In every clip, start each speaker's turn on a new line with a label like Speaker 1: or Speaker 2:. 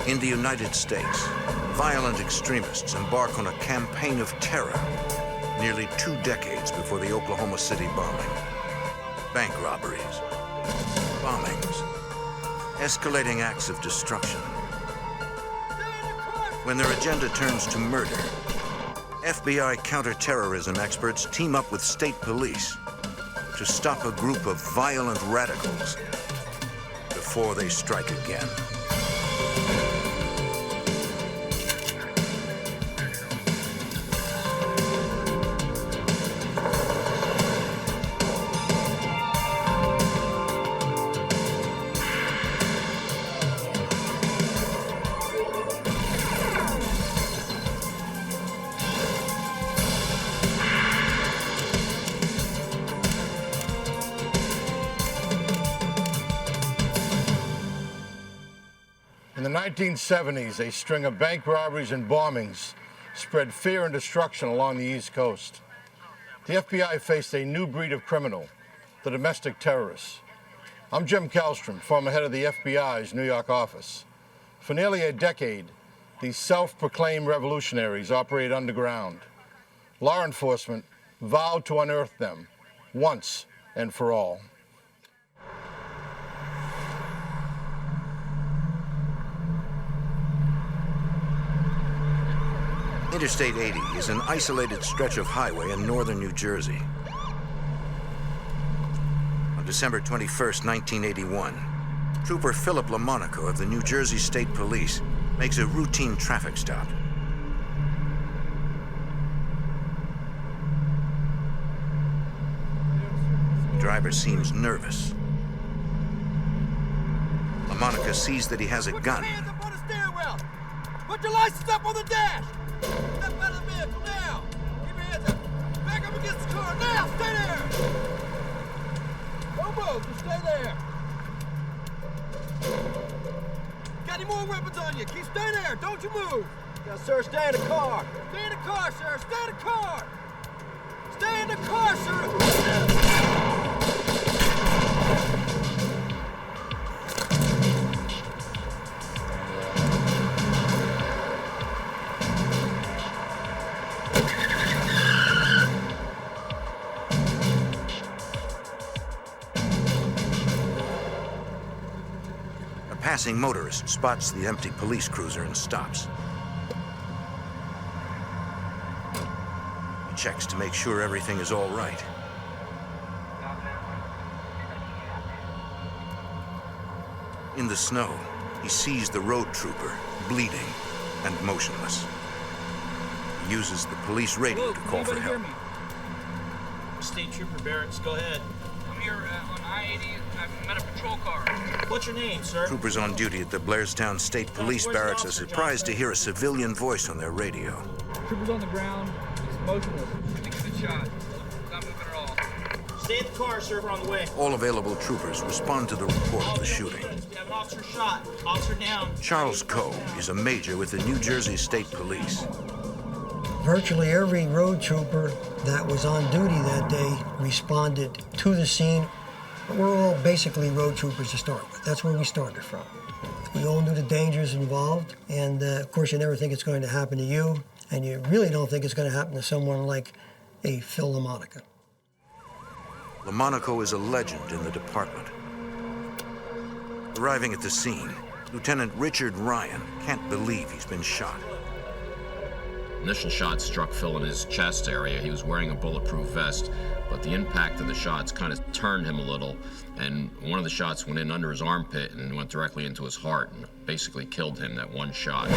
Speaker 1: In the United States, violent extremists embark on a campaign of terror nearly 2 decades before the Oklahoma City bombing. Bank robberies, bombings, escalating acts of destruction. When their agenda turns to murder, FBI counterterrorism experts team up with state police to stop a group of violent radicals before they strike again.
Speaker 2: In the 1970s, a string of bank robberies and bombings spread fear and destruction along the East Coast. The FBI faced a new breed of criminal, the domestic terrorists. I'm Jim Kallstrom, former head of the FBI's New York office. For nearly a decade, these self-proclaimed revolutionaries operate underground. Law enforcement vowed to unearth them once and for all.
Speaker 1: Interstate 80 is an isolated stretch of highway in northern New Jersey. On December 21st, 1981, Trooper Philip LaMonaco of the New Jersey State Police makes a routine traffic stop. The driver seems nervous. LaMonaco sees that he has a gun.
Speaker 3: Put your hands up on the steering wheel! Put your license up on the dash! Step out of the vehicle now! Keep your hands up! Back up against the car now! Stay there! Don't move, just stay there! Got any more weapons on you? Keep stay there! Don't you move! Now, sir, stay in the car! Stay in the car, sir! Stay in the car! Stay in the car, sir!
Speaker 1: A passing motorist spots the empty police cruiser and stops. He checks to make sure everything is all right. In the snow, he sees the road trooper, bleeding and motionless. He uses the police radio to call for help.
Speaker 4: State Trooper Barracks, go ahead.
Speaker 5: I'm here on I-80. I've met a patrol car.
Speaker 4: What's your name, sir?
Speaker 1: Troopers on duty at the Blairstown State Police Barracks are surprised to hear a civilian voice on their radio.
Speaker 5: Troopers on the ground. He's motionless. I think he's been shot. Not moving at all.
Speaker 4: Stay in the car, sir. We're on the way.
Speaker 1: All available troopers respond to the report of the shooting.
Speaker 4: We have an officer shot. Officer down.
Speaker 1: Charles Coe is a major with the New Jersey State Police.
Speaker 6: Virtually every road trooper that was on duty that day responded to the scene. We're all basically road troopers to start with. That's where we started from. We all knew the dangers involved, and of course you never think it's going to happen to you, and you really don't think it's going to happen to someone like a Phil LaMonaco.
Speaker 1: LaMonaco is a legend in the department. Arriving at the scene, Lieutenant Richard Ryan can't believe he's been shot.
Speaker 7: Initial shot struck Phil in his chest area. He was wearing a bulletproof vest, but the impact of the shots kind of turned him a little, and one of the shots went in under his armpit and went directly into his heart and basically killed him, that one shot.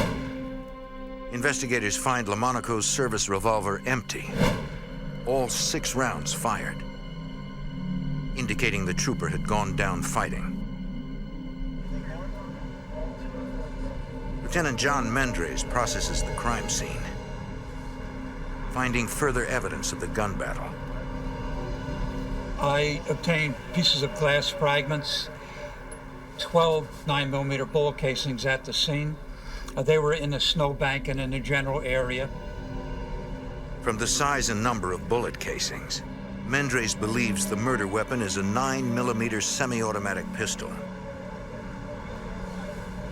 Speaker 1: Investigators find LaMonaco's service revolver empty. All 6 rounds fired, indicating the trooper had gone down fighting. Lieutenant John Mendres processes the crime scene, finding further evidence of the gun battle.
Speaker 8: I obtained pieces of glass fragments, 12 9mm bullet casings at the scene. They were in the snowbank and in the general area.
Speaker 1: From the size and number of bullet casings, Mendres believes the murder weapon is a 9mm semi-automatic pistol.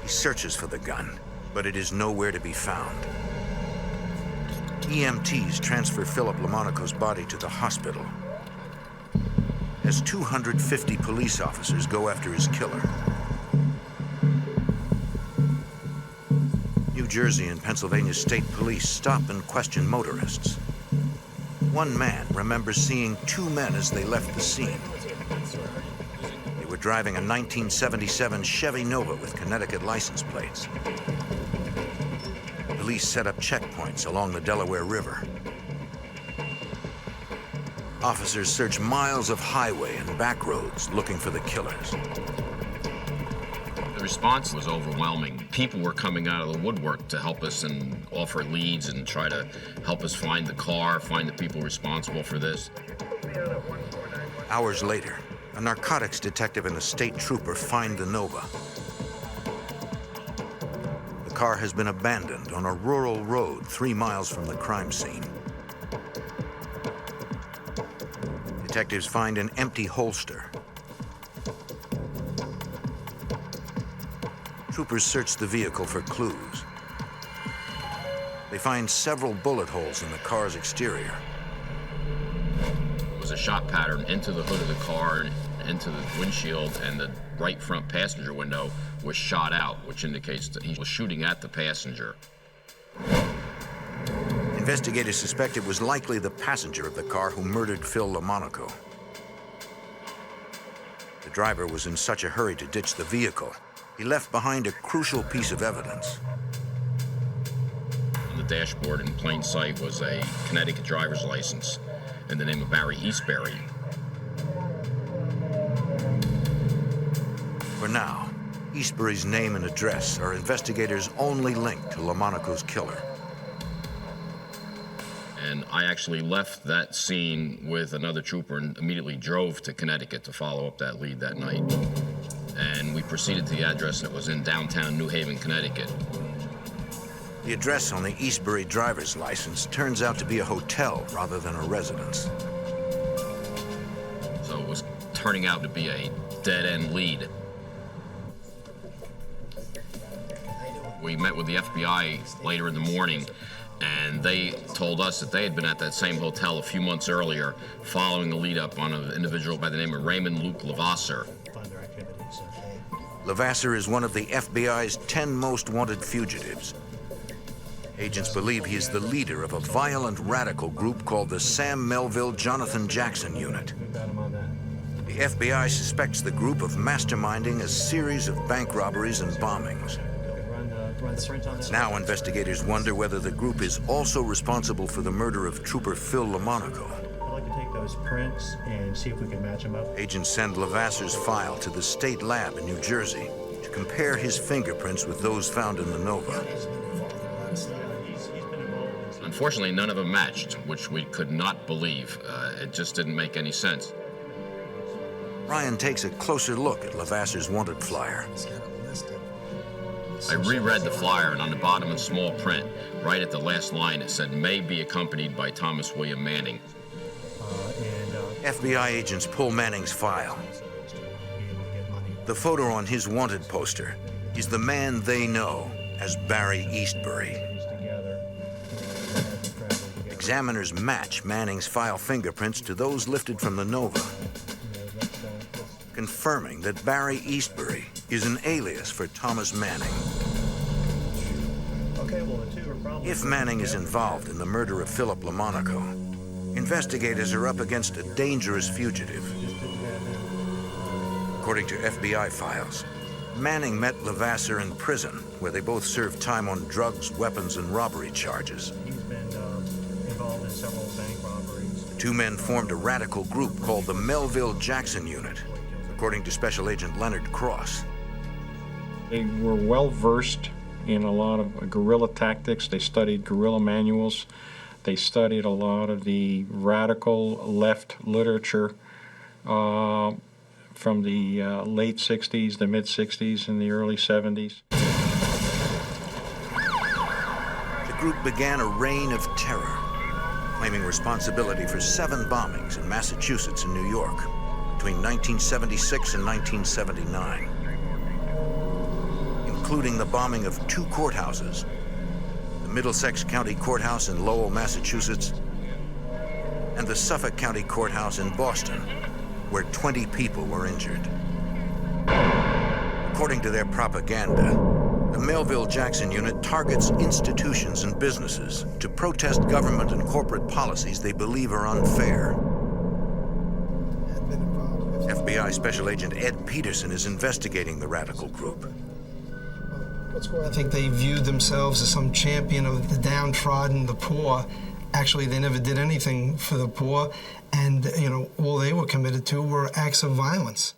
Speaker 1: He searches for the gun, but it is nowhere to be found. EMTs transfer Philip LaMonaco's body to the hospital as 250 police officers go after his killer. New Jersey and Pennsylvania state police stop and question motorists. One man remembers seeing two men as they left the scene. They were driving a 1977 Chevy Nova with Connecticut license plates. Police set up checkpoints along the Delaware River. Officers search miles of highway and back roads looking for the killers.
Speaker 7: The response was overwhelming. People were coming out of the woodwork to help us and offer leads and try to help us find the car, find the people responsible for this.
Speaker 1: Hours later, a narcotics detective and a state trooper find the Nova. The car has been abandoned on a rural road 3 miles from the crime scene. Detectives find an empty holster. Troopers search the vehicle for clues. They find several bullet holes in the car's exterior.
Speaker 7: It was a shot pattern into the hood of the car, into the windshield, and the right front passenger window was shot out, which indicates that he was shooting at the passenger.
Speaker 1: Investigators suspect it was likely the passenger of the car who murdered Phil LaMonaco. The driver was in such a hurry to ditch the vehicle, he left behind a crucial piece of evidence.
Speaker 7: On the dashboard in plain sight was a Connecticut driver's license in the name of Barry Eastbury.
Speaker 1: For now, Eastbury's name and address are investigators' only link to LaMonaco's killer.
Speaker 7: And I actually left that scene with another trooper and immediately drove to Connecticut to follow up that lead that night. And we proceeded to the address that was in downtown New Haven, Connecticut.
Speaker 1: The address on the Eastbury driver's license turns out to be a hotel rather than a residence.
Speaker 7: So it was turning out to be a dead-end lead. We met with the FBI later in the morning, and they told us that they had been at that same hotel a few months earlier following the lead up on an individual by the name of Raymond Luke Levasseur.
Speaker 1: Levasseur is one of the FBI's 10 most wanted fugitives. Agents believe he is the leader of a violent radical group called the Sam Melville Jonathan Jackson Unit. The FBI suspects the group of masterminding a series of bank robberies and bombings. Now investigators wonder whether the group is also responsible for the murder of Trooper Phil LaMonaco.
Speaker 9: I'd like to take those prints and see if we can match them up.
Speaker 1: Agents send Levasseur's file to the state lab in New Jersey to compare his fingerprints with those found in the Nova.
Speaker 7: Unfortunately, none of them matched, which we could not believe. It just didn't make any sense.
Speaker 1: Ryan takes a closer look at Levasseur's wanted flyer.
Speaker 7: I reread the flyer, and on the bottom in small print, right at the last line, it said, "May be accompanied by Thomas William Manning."
Speaker 1: FBI agents pull Manning's file. The photo on his wanted poster is the man they know as Barry Eastbury. Examiners match Manning's file fingerprints to those lifted from the Nova, confirming that Barry Eastbury is an alias for Thomas Manning. If Manning is involved in the murder of Philip LaMonaco, investigators are up against a dangerous fugitive. According to FBI files, Manning met Levasseur in prison, where they both served time on drugs, weapons, and robbery charges.
Speaker 9: He's been involved in several bank robberies.
Speaker 1: The two men formed a radical group called the Melville Jackson Unit, according to Special Agent Leonard Cross.
Speaker 10: They were well versed in a lot of guerrilla tactics. They studied guerrilla manuals. They studied a lot of the radical left literature from the late 60s, the mid 60s, and the early 70s.
Speaker 1: The group began a reign of terror, claiming responsibility for 7 bombings in Massachusetts and New York between 1976 and 1979. including the bombing of 2 courthouses, the Middlesex County Courthouse in Lowell, Massachusetts, and the Suffolk County Courthouse in Boston, where 20 people were injured. According to their propaganda, the Melville-Jackson unit targets institutions and businesses to protest government and corporate policies they believe are unfair. FBI Special Agent Ed Peterson is investigating the radical group.
Speaker 11: I think they viewed themselves as some champion of the downtrodden, the poor. Actually, they never did anything for the poor, and, all they were committed to were acts of violence.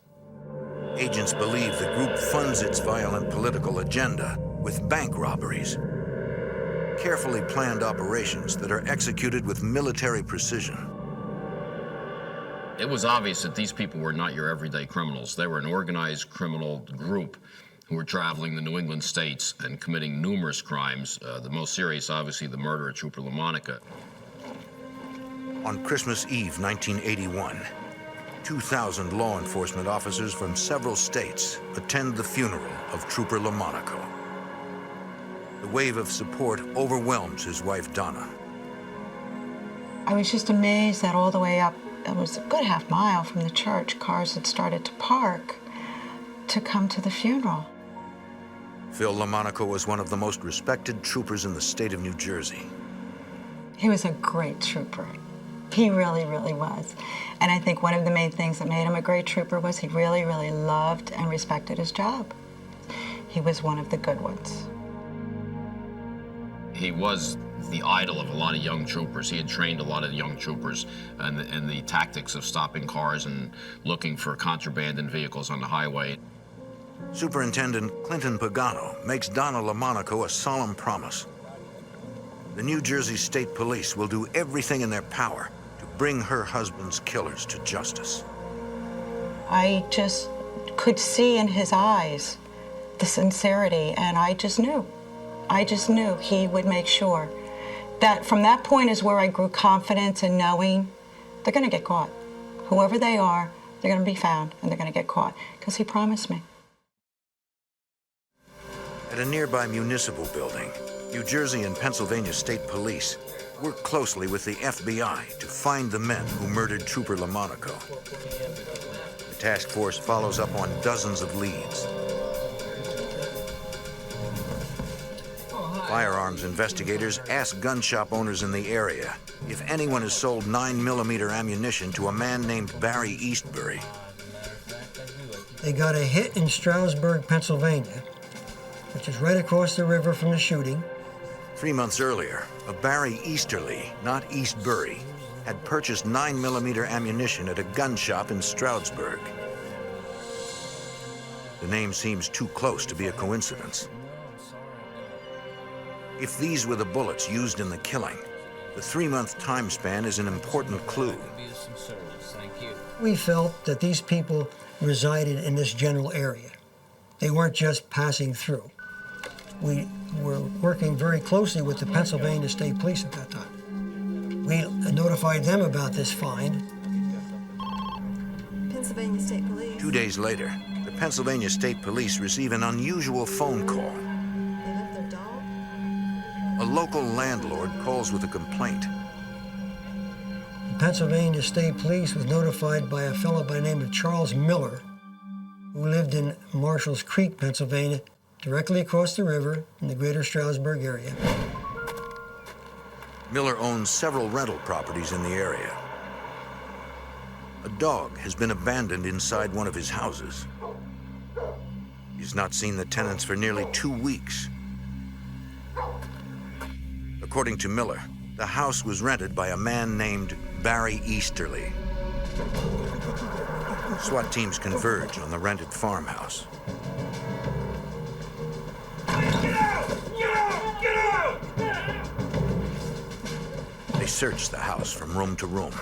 Speaker 1: Agents believe the group funds its violent political agenda with bank robberies, carefully planned operations that are executed with military precision.
Speaker 7: It was obvious that these people were not your everyday criminals. They were an organized criminal group who were traveling the New England states and committing numerous crimes, the most serious, obviously, the murder of Trooper LaMonica.
Speaker 1: On Christmas Eve, 1981, 2,000 law enforcement officers from several states attend the funeral of Trooper LaMonica. The wave of support overwhelms his wife, Donna.
Speaker 12: I was just amazed that all the way up, it was a good half mile from the church, cars had started to park to come to the funeral.
Speaker 1: Phil LaMonica was one of the most respected troopers in the state of New Jersey.
Speaker 12: He was a great trooper. He really, really was. And I think one of the main things that made him a great trooper was he really, really loved and respected his job. He was one of the good ones.
Speaker 7: He was the idol of a lot of young troopers. He had trained a lot of young troopers in the tactics of stopping cars and looking for contraband in vehicles on the highway.
Speaker 1: Superintendent Clinton Pagano makes Donna LaMonica a solemn promise. The New Jersey State Police will do everything in their power to bring her husband's killers to justice.
Speaker 12: I just could see in his eyes the sincerity, and I just knew he would make sure that from that point is where I grew confidence in knowing they're going to get caught. Whoever they are, they're going to be found and they're going to get caught, because he promised me.
Speaker 1: At a nearby municipal building, New Jersey and Pennsylvania State Police work closely with the FBI to find the men who murdered Trooper LaMonica. The task force follows up on dozens of leads. Firearms investigators ask gun shop owners in the area if anyone has sold 9mm ammunition to a man named Barry Eastbury.
Speaker 6: They got a hit in Stroudsburg, Pennsylvania, which is right across the river from the shooting.
Speaker 1: 3 months earlier, a Barry Easterly, not Eastbury, had purchased 9mm ammunition at a gun shop in Stroudsburg. The name seems too close to be a coincidence. If these were the bullets used in the killing, the 3-month time span is an important clue.
Speaker 6: We felt that these people resided in this general area. They weren't just passing through. We were working very closely with the Pennsylvania State Police at that time. We notified them about this find.
Speaker 13: Pennsylvania State Police.
Speaker 1: 2 days later, the Pennsylvania State Police receive an unusual phone call.
Speaker 13: They left their dog?
Speaker 1: A local landlord calls with a complaint.
Speaker 6: The Pennsylvania State Police was notified by a fellow by the name of Charles Miller, who lived in Marshall's Creek, Pennsylvania, directly across the river in the greater Stroudsburg area.
Speaker 1: Miller owns several rental properties in the area. A dog has been abandoned inside one of his houses. He's not seen the tenants for nearly 2 weeks. According to Miller, the house was rented by a man named Barry Easterly. SWAT teams converge on the rented farmhouse. They search the house from room to room.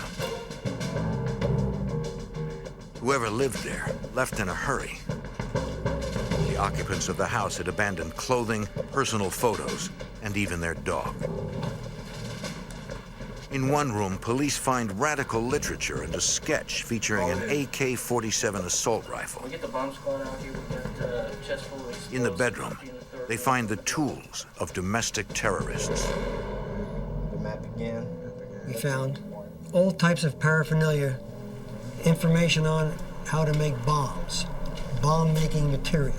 Speaker 1: Whoever lived there left in a hurry. The occupants of the house had abandoned clothing, personal photos, and even their dog. In one room, police find radical literature and a sketch featuring an AK-47 assault rifle.
Speaker 14: We get the bomb squad out here with that chest full of explosives.
Speaker 1: In the bedroom, they find the tools of domestic terrorists.
Speaker 3: The map again.
Speaker 6: We found all types of paraphernalia, information on how to make bombs, bomb-making material.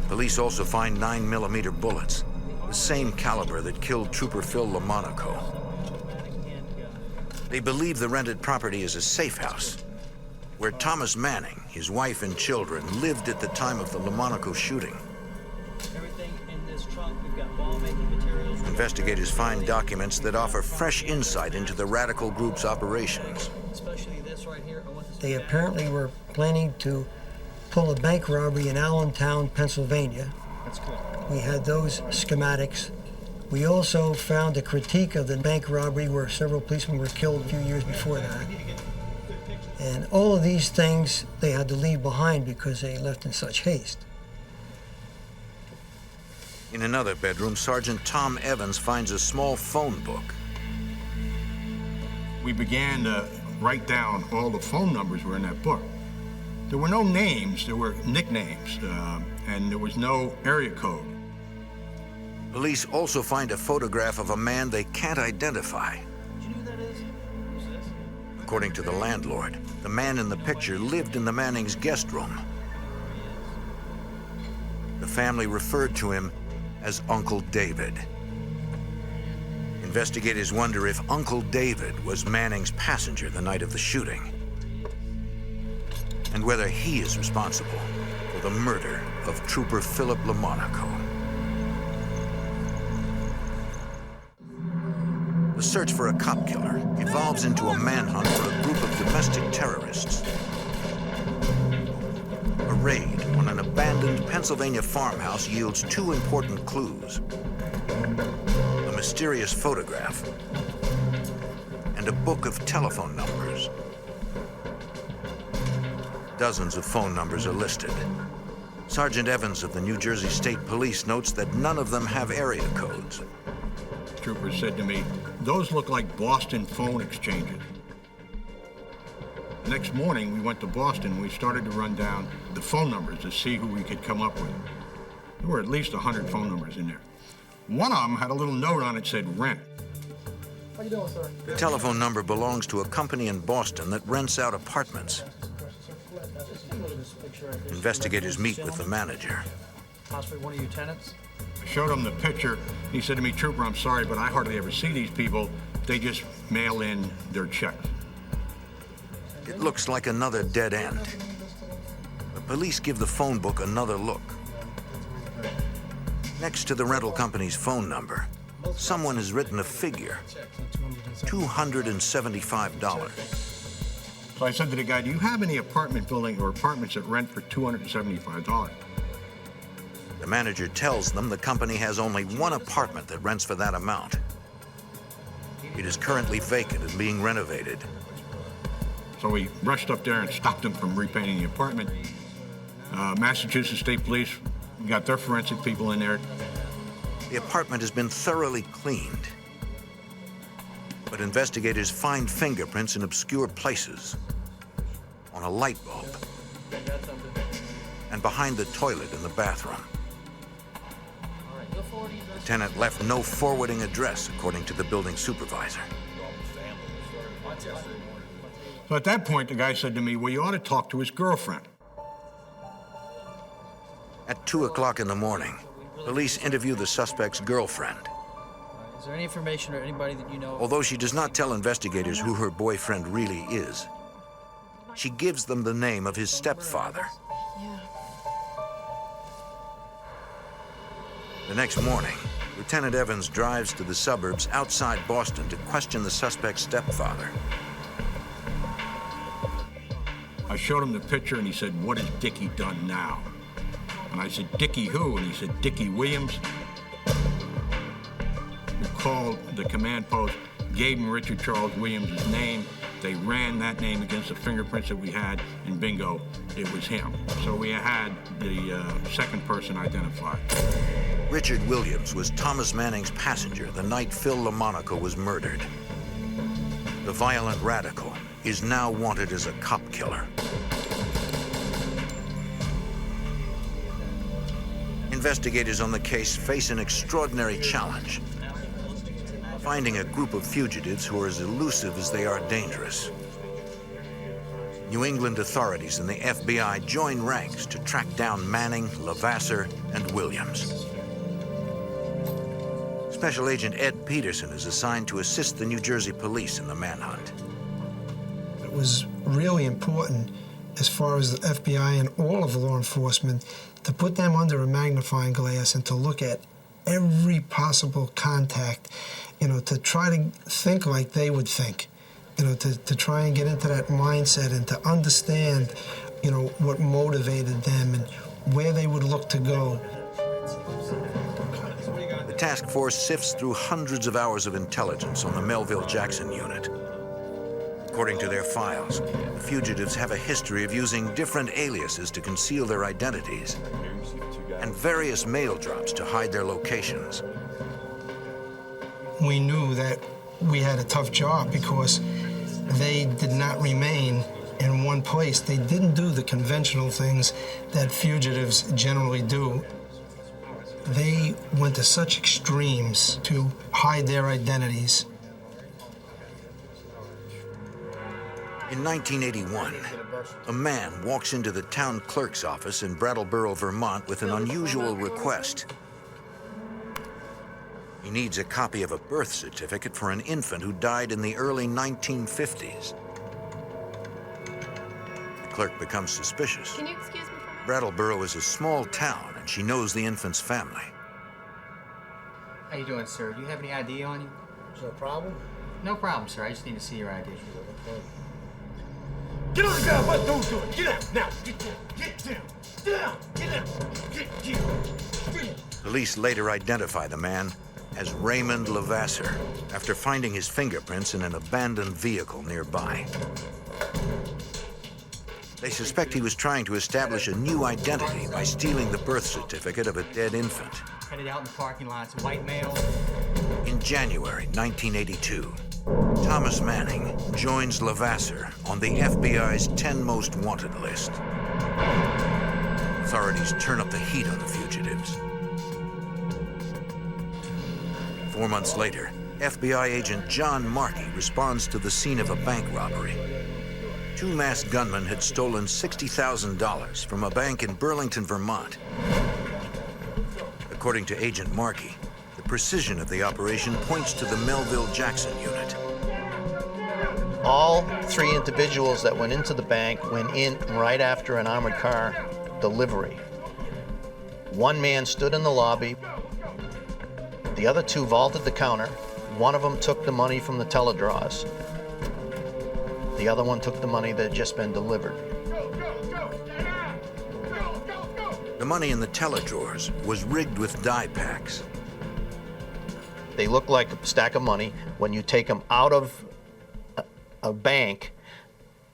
Speaker 1: Police also find 9mm bullets, the same caliber that killed Trooper Phil LaMonaco. They believe the rented property is a safe house, where Thomas Manning, his wife and children, lived at the time of the LaMonaco shooting.
Speaker 4: Everything in this trunk, we've got bomb-making materials.
Speaker 1: Investigators find documents that offer fresh insight into the radical group's operations.
Speaker 4: Especially this right here.
Speaker 6: They apparently were planning to pull a bank robbery in Allentown, Pennsylvania.
Speaker 4: That's cool.
Speaker 6: We had those schematics. We also found a critique of the bank robbery where several policemen were killed a few years before that. And all of these things they had to leave behind because they left in such haste.
Speaker 1: In another bedroom, Sergeant Tom Evans finds a small phone book.
Speaker 14: We began to write down all the phone numbers were in that book. There were no names, there were nicknames, and there was no area code.
Speaker 1: Police also find a photograph of a man they can't identify. According to the landlord, the man in the picture lived in the Mannings' guest room. The family referred to him as Uncle David. Investigators wonder if Uncle David was Manning's passenger the night of the shooting, and whether he is responsible for the murder of Trooper Philip LaMonaco. The search for a cop killer evolves into a manhunt for a group of domestic terrorists. A raid on an abandoned Pennsylvania farmhouse yields two important clues: a mysterious photograph and a book of telephone numbers. Dozens of phone numbers are listed. Sergeant Evans of the New Jersey State Police notes that none of them have area codes.
Speaker 14: Trooper said to me, "Those look like Boston phone exchanges." The next morning, we went to Boston and we started to run down the phone numbers to see who we could come up with. There were at least 100 phone numbers in there. One of them had a little note on it that said rent.
Speaker 3: How you doing, sir?
Speaker 1: The telephone number belongs to a company in Boston that rents out apartments. Investigators meet with the manager.
Speaker 4: Possibly one of your tenants?
Speaker 14: I showed him the picture. He said to me, "Trooper, I'm sorry, but I hardly ever see these people. They just mail in their checks."
Speaker 1: It looks like another dead end. The police give the phone book another look. Next to the rental company's phone number, someone has written a figure: $275.
Speaker 14: So I said to the guy, "Do you have any apartment building or apartments that rent for $275?
Speaker 1: The manager tells them the company has only one apartment that rents for that amount. It is currently vacant and being renovated.
Speaker 14: So we rushed up there and stopped them from repainting the apartment. Massachusetts State Police got their forensic people in there.
Speaker 1: The apartment has been thoroughly cleaned, but investigators find fingerprints in obscure places, on a light bulb, and behind the toilet in the bathroom. The tenant left no forwarding address, according to the building supervisor.
Speaker 14: So at that point, the guy said to me, "Well, you ought to talk to his girlfriend."
Speaker 1: At 2 o'clock in the morning, police interview the suspect's girlfriend.
Speaker 4: Is there any information or anybody that you know?
Speaker 1: Although she does not tell investigators who her boyfriend really is, she gives them the name of his stepfather. The next morning, Lieutenant Evans drives to the suburbs outside Boston to question the suspect's stepfather.
Speaker 14: I showed him the picture and he said, "What has Dickie done now?" And I said, "Dickie who?" And he said, "Dickie Williams." We called the command post, gave him Richard Charles Williams' name. They ran that name against the fingerprints that we had, and bingo, it was him. So we had the second person identified.
Speaker 1: Richard Williams was Thomas Manning's passenger the night Phil LaMonaco was murdered. The violent radical is now wanted as a cop killer. investigators on the case face an extraordinary challenge: finding a group of fugitives who are as elusive as they are dangerous. New England authorities and the FBI join ranks to track down Manning, Levasseur, and Williams. Special Agent Ed Peterson is assigned to assist the New Jersey police in the manhunt.
Speaker 11: It was really important, as far as the FBI and all of law enforcement, to put them under a magnifying glass and to look at every possible contact, to try to think like they would think, to try and get into that mindset and to understand, what motivated them and where they would look to go.
Speaker 1: The task force sifts through hundreds of hours of intelligence on the Melville Jackson unit. According to their files, the fugitives have a history of using different aliases to conceal their identities and various mail drops to hide their locations.
Speaker 11: We knew that we had a tough job because they did not remain in one place. They didn't do the conventional things that fugitives generally do. They went to such extremes to hide their identities.
Speaker 1: In 1981, a man walks into the town clerk's office in Brattleboro, Vermont with an unusual request. He needs a copy of a birth certificate for an infant who died in the early 1950s. The clerk becomes suspicious.
Speaker 15: Can you excuse me for a minute?
Speaker 1: Brattleboro is a small town, and she knows the infant's family.
Speaker 16: How you doing, sir? Do you have any ID on you?
Speaker 6: Is there a problem?
Speaker 16: No problem, sir. I just need to see your ID.
Speaker 3: Get on the ground, what don't do it. Get out, now, get down, get down, down, get down, get down.
Speaker 1: Police later identify the man as Raymond Levasseur after finding his fingerprints in an abandoned vehicle nearby. They suspect he was trying to establish a new identity by stealing the birth certificate of a dead infant.
Speaker 16: Headed out in the parking lots, white male.
Speaker 1: In January 1982, Thomas Manning joins Levasseur on the FBI's 10 most wanted list. Authorities turn up the heat on the fugitives. 4 months later, FBI agent John Markey responds to the scene of a bank robbery. Two masked gunmen had stolen $60,000 from a bank in Burlington, Vermont. According to Agent Markey, the precision of the operation points to the Melville Jackson unit.
Speaker 17: All three individuals that went into the bank went in right after an armored car delivery. One man stood in the lobby. The other two vaulted the counter. One of them took the money from the teledraws. The other one took the money that had just been delivered.
Speaker 1: The money in the teledrawers was rigged with die packs.
Speaker 17: They look like a stack of money. When you take them out of a bank,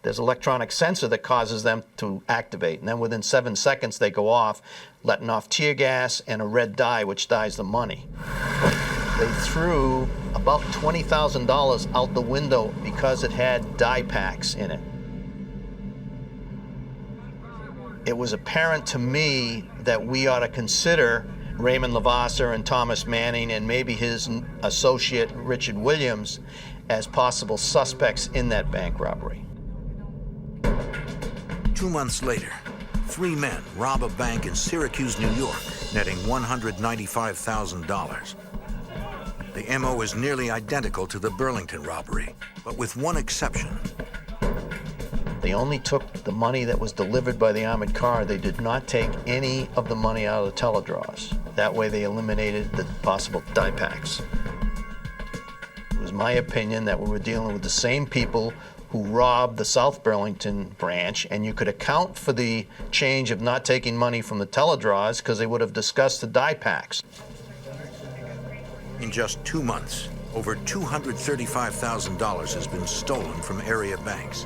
Speaker 17: there's an electronic sensor that causes them to activate. And then within 7 seconds, they go off, letting off tear gas and a red dye, which dyes the money. They threw about $20,000 out the window because it had die packs in it. It was apparent to me that we ought to consider Raymond Levasseur and Thomas Manning and maybe his associate Richard Williams as possible suspects in that bank robbery.
Speaker 1: 2 months later, 3 men rob a bank in Syracuse, New York, netting $195,000. The MO is nearly identical to the Burlington robbery, but with one exception.
Speaker 17: They only took the money that was delivered by the armored car. They did not take any of the money out of the teledraws. That way they eliminated the possible die packs. It was my opinion that we were dealing with the same people who robbed the South Burlington branch, and you could account for the change of not taking money from the teledraws because they would have discussed the die packs.
Speaker 1: In just 2 months, over $235,000 has been stolen from area banks.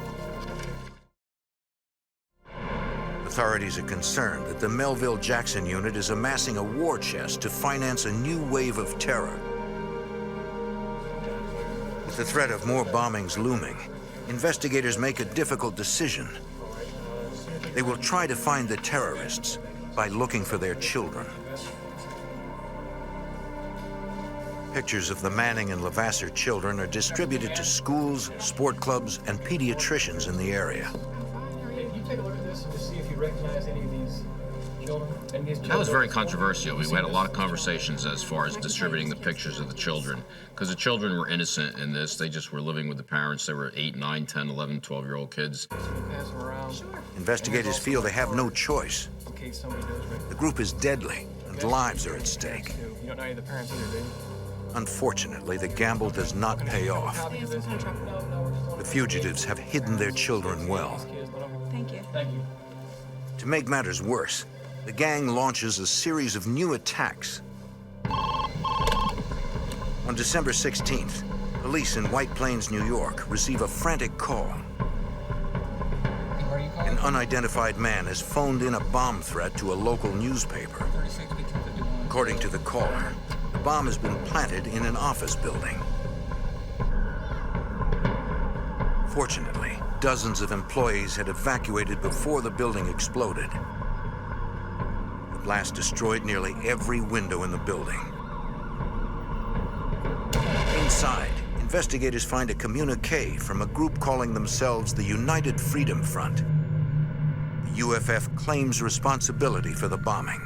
Speaker 1: Authorities are concerned that the Melville Jackson unit is amassing a war chest to finance a new wave of terror. With the threat of more bombings looming, investigators make a difficult decision. They will try to find the terrorists by looking for their children. Pictures of the Manning and Levasseur children are distributed to schools, sport clubs, and pediatricians in the area.
Speaker 5: Hey, you take a look at this and just see if you recognize any of these children.
Speaker 7: That was very controversial. We had a lot of conversations as far as distributing the pictures of the children, because the children were innocent in this. They just were living with the parents. They were 8, 9, 10, 11, 12-year-old kids.
Speaker 1: Investigators feel they have no choice. The group is deadly, and lives are at stake.
Speaker 5: You don't know any of the parents either, do you?
Speaker 1: Unfortunately, the gamble does not pay off. The fugitives have hidden their children well.
Speaker 13: Thank you.
Speaker 5: Thank you.
Speaker 1: To make matters worse, the gang launches a series of new attacks. On December 16th, police in White Plains, New York, receive a frantic call. An unidentified man has phoned in a bomb threat to a local newspaper. According to the caller, the bomb has been planted in an office building. Fortunately, dozens of employees had evacuated before the building exploded. The blast destroyed nearly every window in the building. Inside, investigators find a communique from a group calling themselves the United Freedom Front. The UFF claims responsibility for the bombing.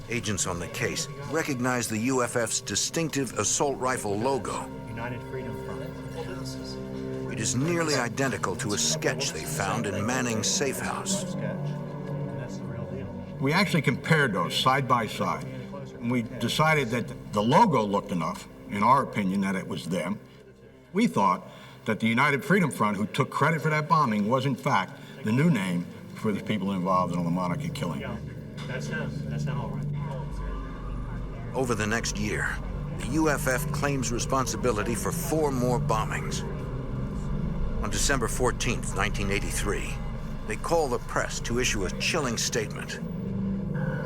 Speaker 1: Agents on the case recognize the UFF's distinctive assault rifle logo.
Speaker 9: United Freedom Front.
Speaker 1: It is nearly identical to a sketch they found in Manning's safe house.
Speaker 14: We actually compared those side by side. And we decided that the logo looked enough, in our opinion, that it was them. We thought that the United Freedom Front, who took credit for that bombing, was in fact the new name for the people involved in the Lamonica killing.
Speaker 9: That's not all right.
Speaker 1: Over the next year, the UFF claims responsibility for 4 more bombings. On December 14th, 1983, they call the press to issue a chilling statement.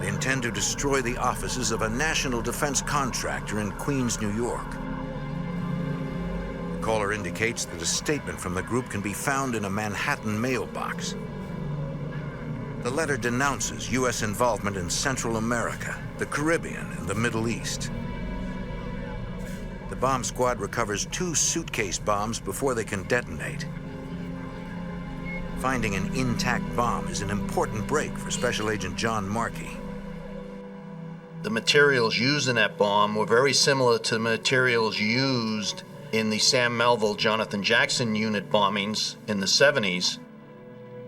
Speaker 1: They intend to destroy the offices of a national defense contractor in Queens, New York. The caller indicates that a statement from the group can be found in a Manhattan mailbox. The letter denounces U.S. involvement in Central America, the Caribbean, and the Middle East. The bomb squad recovers 2 suitcase bombs before they can detonate. Finding an intact bomb is an important break for Special Agent John Markey.
Speaker 17: The materials used in that bomb were very similar to the materials used in the Sam Melville, Jonathan Jackson unit bombings in the 70s.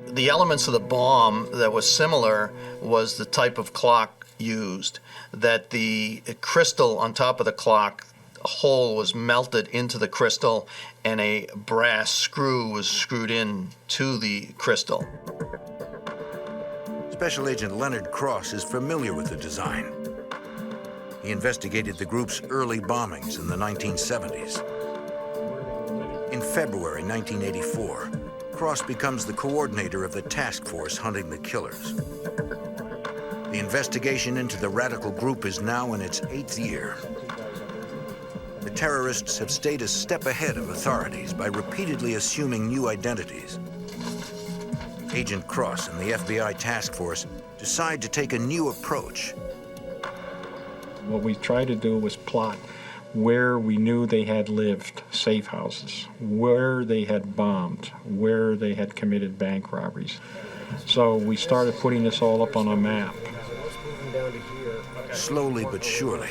Speaker 17: The elements of the bomb that was similar was the type of clock used, that the crystal on top of the clock, a hole was melted into the crystal and a brass screw was screwed in to the crystal.
Speaker 1: Special Agent Leonard Cross is familiar with the design. He investigated the group's early bombings in the 1970s. In February 1984, Cross becomes the coordinator of the task force hunting the killers. The investigation into the radical group is now in its 8th year. The terrorists have stayed a step ahead of authorities by repeatedly assuming new identities. Agent Cross and the FBI task force decide to take a new approach.
Speaker 10: What we tried to do was plot where we knew they had lived, safe houses, where they had bombed, where they had committed bank robberies. So we started putting this all up on a map.
Speaker 1: Slowly but surely,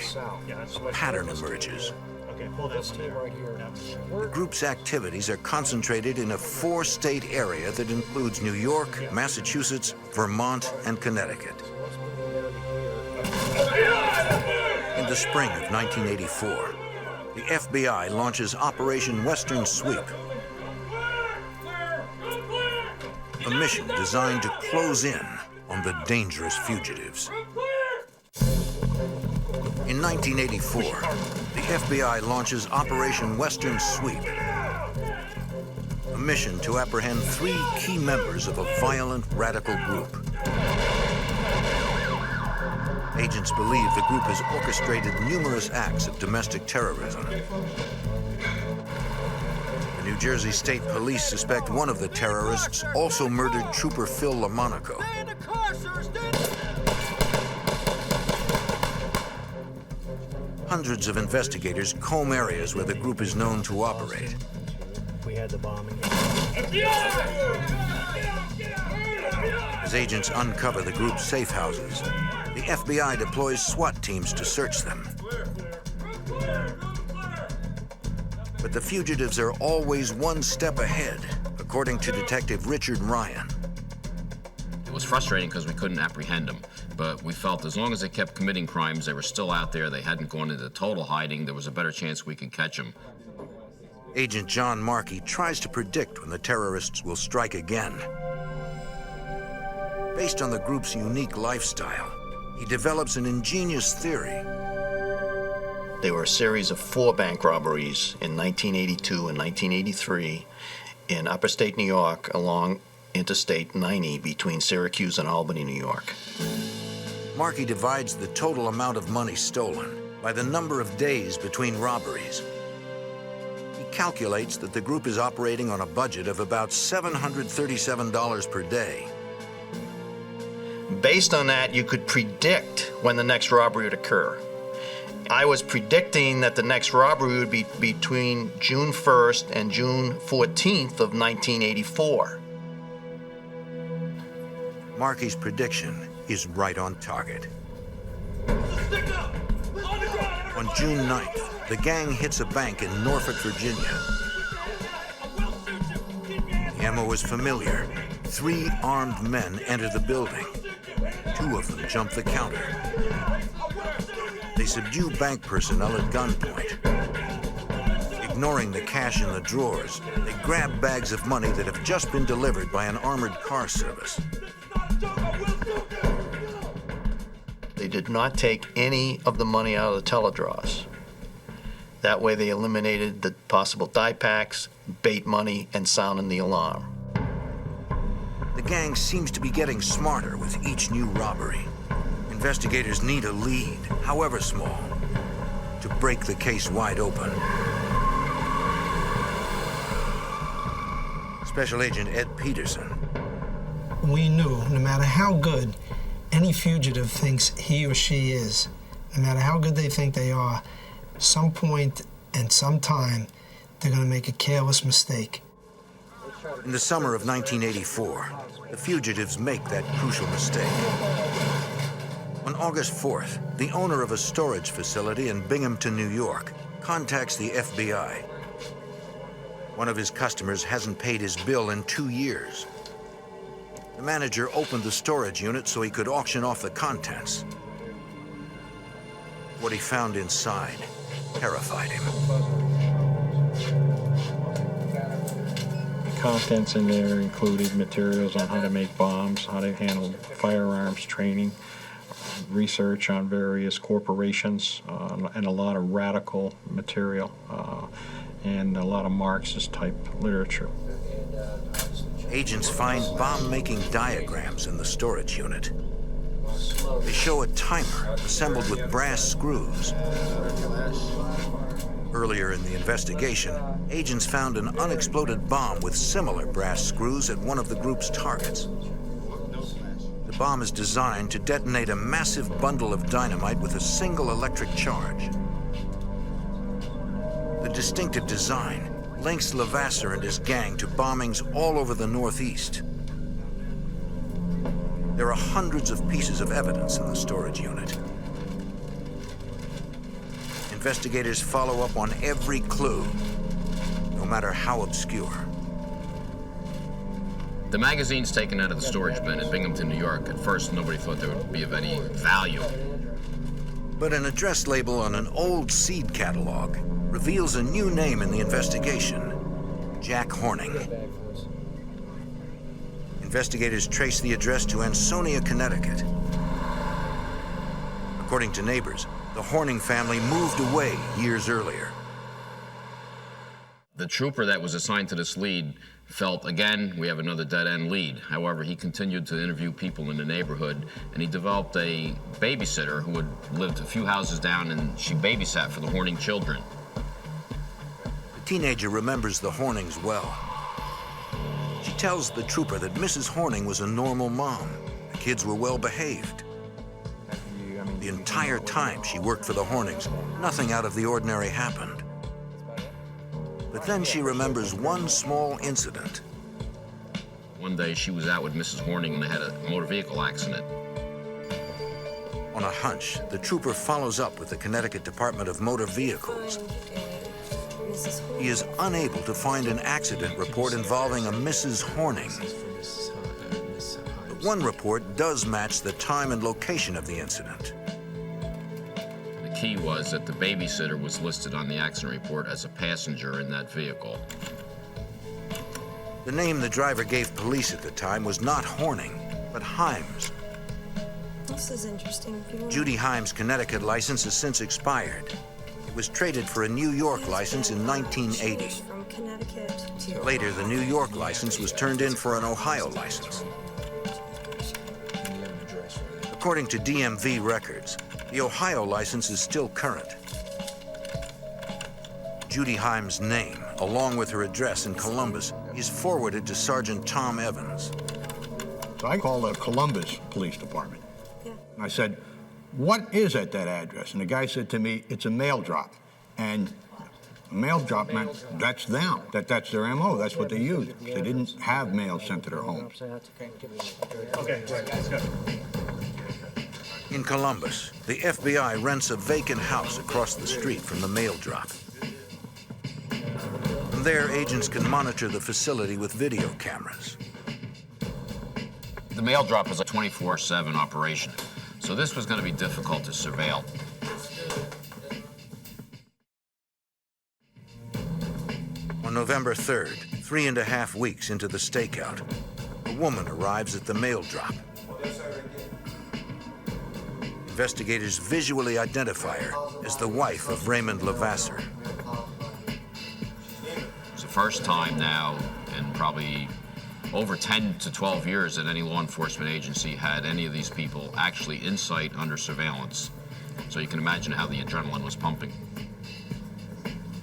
Speaker 1: a pattern emerges. The group's activities are concentrated in a 4-state area that includes New York, Massachusetts, Vermont, and Connecticut. In the spring of 1984, the FBI launches Operation Western Sweep, a mission designed to close in on the dangerous fugitives. In 1984, the FBI launches Operation Western Sweep, a mission to apprehend 3 key members of a violent radical group. Agents believe the group has orchestrated numerous acts of domestic terrorism. The New New Jersey State Police suspect one of the terrorists also murdered Trooper Phil LaMonaco.
Speaker 3: Stay in the car, sir! Stay in the...
Speaker 1: Hundreds of investigators comb areas where the group is known to operate.
Speaker 9: We had the bombing.
Speaker 1: As agents uncover the group's safe houses, the FBI deploys SWAT teams to search them. But the fugitives are always one step ahead, according to Detective Richard Ryan.
Speaker 7: It was frustrating because we couldn't apprehend them, but we felt as long as they kept committing crimes, they were still out there, they hadn't gone into total hiding, there was a better chance we could catch them.
Speaker 1: Agent John Markey tries to predict when the terrorists will strike again. Based on the group's unique lifestyle, he develops an ingenious theory.
Speaker 17: There were a series of 4 bank robberies in 1982 and 1983 in upstate New York along Interstate 90 between Syracuse and Albany, New York.
Speaker 1: Markey divides the total amount of money stolen by the number of days between robberies. He calculates that the group is operating on a budget of about $737 per day.
Speaker 17: Based on that, you could predict when the next robbery would occur. I was predicting that the next robbery would be between June 1st and June 14th of 1984.
Speaker 1: Markey's prediction is right on target. On June 9th, the gang hits a bank in Norfolk, Virginia. The MO is familiar. 3 armed men enter the building. 2 of them jump the counter. They subdue bank personnel at gunpoint. Ignoring the cash in the drawers, they grab bags of money that have just been delivered by an armored car service.
Speaker 17: They did not take any of the money out of the teledraws. That way they eliminated the possible die packs, bait money, and sounding the alarm.
Speaker 1: The gang seems to be getting smarter with each new robbery. Investigators need a lead, however small, to break the case wide open. Special Agent Ed Peterson.
Speaker 11: We knew no matter how good any fugitive thinks he or she is, no matter how good they think they are, some point and some time, they're going to make a careless mistake.
Speaker 1: In the summer of 1984, the fugitives make that crucial mistake. On August 4th, the owner of a storage facility in Binghamton, New York, contacts the FBI. One of his customers hasn't paid his bill in 2 years. The manager opened the storage unit so he could auction off the contents. What he found inside terrified him.
Speaker 10: The contents in there included materials on how to make bombs, how to handle firearms training, research on various corporations, and a lot of radical material, and a lot of Marxist-type literature.
Speaker 1: Agents find bomb-making diagrams in the storage unit. They show a timer assembled with brass screws. Earlier in the investigation, agents found an unexploded bomb with similar brass screws at one of the group's targets. The bomb is designed to detonate a massive bundle of dynamite with a single electric charge. The distinctive design links Levasseur and his gang to bombings all over the Northeast. There are hundreds of pieces of evidence in the storage unit. Investigators follow up on every clue, no matter how obscure.
Speaker 7: The magazines taken out of the storage bin in Binghamton, New York, at first nobody thought they would be of any value.
Speaker 1: But an address label on an old seed catalog reveals a new name in the investigation: Jack Horning. Investigators trace the address to Ansonia, Connecticut. According to neighbors, the Horning family moved away years earlier.
Speaker 7: The trooper that was assigned to this lead felt, again, we have another dead-end lead. However, he continued to interview people in the neighborhood, and he developed a babysitter who had lived a few houses down, and she babysat for the Horning children.
Speaker 1: The teenager remembers the Hornings well. She tells the trooper that Mrs. Horning was a normal mom. The kids were well behaved. The entire time she worked for the Hornings, nothing out of the ordinary happened. But then she remembers one small incident.
Speaker 7: One day she was out with Mrs. Horning and they had a motor vehicle accident.
Speaker 1: On a hunch, the trooper follows up with the Connecticut Department of Motor Vehicles. He is unable to find an accident report involving a Mrs. Horning. But one report does match the time and location of the incident.
Speaker 7: The key was that the babysitter was listed on the accident report as a passenger in that vehicle.
Speaker 1: The name the driver gave police at the time was not Horning, but Himes.
Speaker 13: This is interesting.
Speaker 1: Judy Himes' Connecticut license has since expired. It was traded for a New York license in 1980.
Speaker 13: From Connecticut to
Speaker 1: Later, the New York license was turned in for an Ohio license. According to DMV records, the Ohio license is still current. Judy Himes' name, along with her address in Columbus, is forwarded to Sergeant Tom Evans.
Speaker 14: So I called the Columbus Police Department. And I said, what is at that address? And the guy said to me, it's a mail drop. And a mail drop meant that's them, that's their MO, that's what they use. They didn't have mail sent to their homes.
Speaker 9: Okay, let's go.
Speaker 1: In Columbus, the FBI rents a vacant house across the street from the mail drop. From there, agents can monitor the facility with video cameras.
Speaker 7: The mail drop was a 24/7 operation, so this was going to be difficult to surveil.
Speaker 1: On November 3rd, 3.5 weeks into the stakeout, a woman arrives at the mail drop. Investigators visually identify her as the wife of Raymond Levasseur.
Speaker 7: It's the first time now in probably over 10 to 12 years that any law enforcement agency had any of these people actually in sight under surveillance. So you can imagine how the adrenaline was pumping.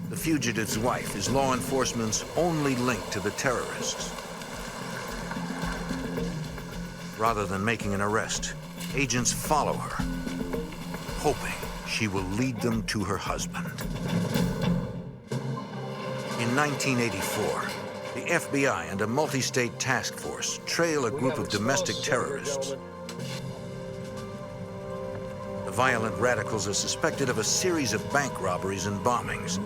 Speaker 1: The fugitive's wife is law enforcement's only link to the terrorists. Rather than making an arrest, agents follow her, hoping she will lead them to her husband. In 1984, the FBI and a multi-state task force trail a group of domestic terrorists. The violent radicals are suspected of a series of bank robberies and bombings.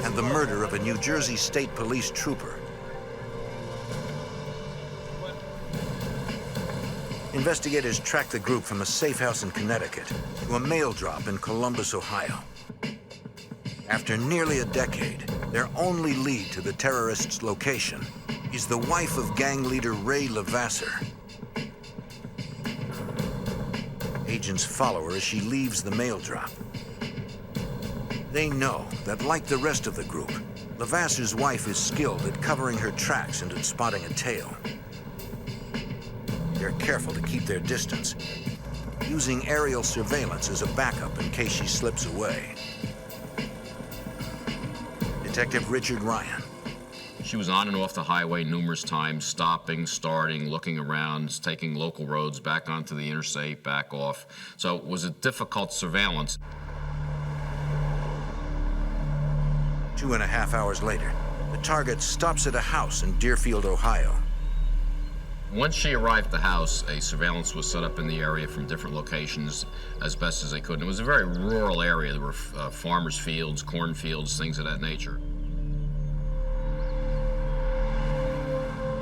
Speaker 1: And the murder of a New Jersey State Police trooper. Investigators track the group from a safe house in Connecticut to a mail drop in Columbus, Ohio. After nearly a decade, their only lead to the terrorists' location is the wife of gang leader Ray Levasseur. Agents follow her as she leaves the mail drop. They know that, like the rest of the group, Levasseur's wife is skilled at covering her tracks and at spotting a tail. They're careful to keep their distance, using aerial surveillance as a backup in case she slips away. Detective Richard Ryan.
Speaker 7: She was on and off the highway numerous times, stopping, starting, looking around, taking local roads back onto the interstate, back off. So it was a difficult surveillance.
Speaker 1: 2.5 hours later, the target stops at a house in Deerfield, Ohio.
Speaker 7: Once she arrived at the house, a surveillance was set up in the area from different locations as best as they could. And it was a very rural area. There were farmers' fields, cornfields, things of that nature.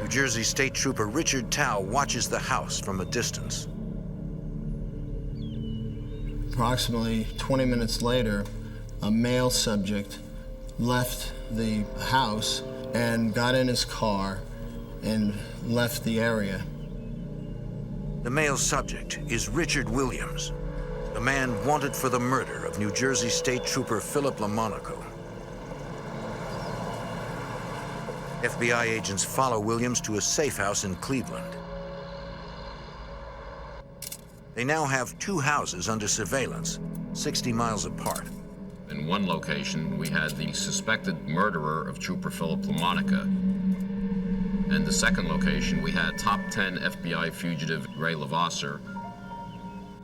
Speaker 1: New Jersey State Trooper Richard Tao watches the house from a distance.
Speaker 15: Approximately 20 minutes later, a male subject left the house and got in his car and left the area.
Speaker 1: The male subject is Richard Williams, the man wanted for the murder of New Jersey State Trooper Philip LaMonaco. FBI agents follow Williams to a safe house in Cleveland. They now have 2 houses under surveillance, 60 miles apart.
Speaker 7: In one location, we had the suspected murderer of Trooper Philip LaMonica. In the second location, we had top 10 FBI fugitive Ray Levasseur.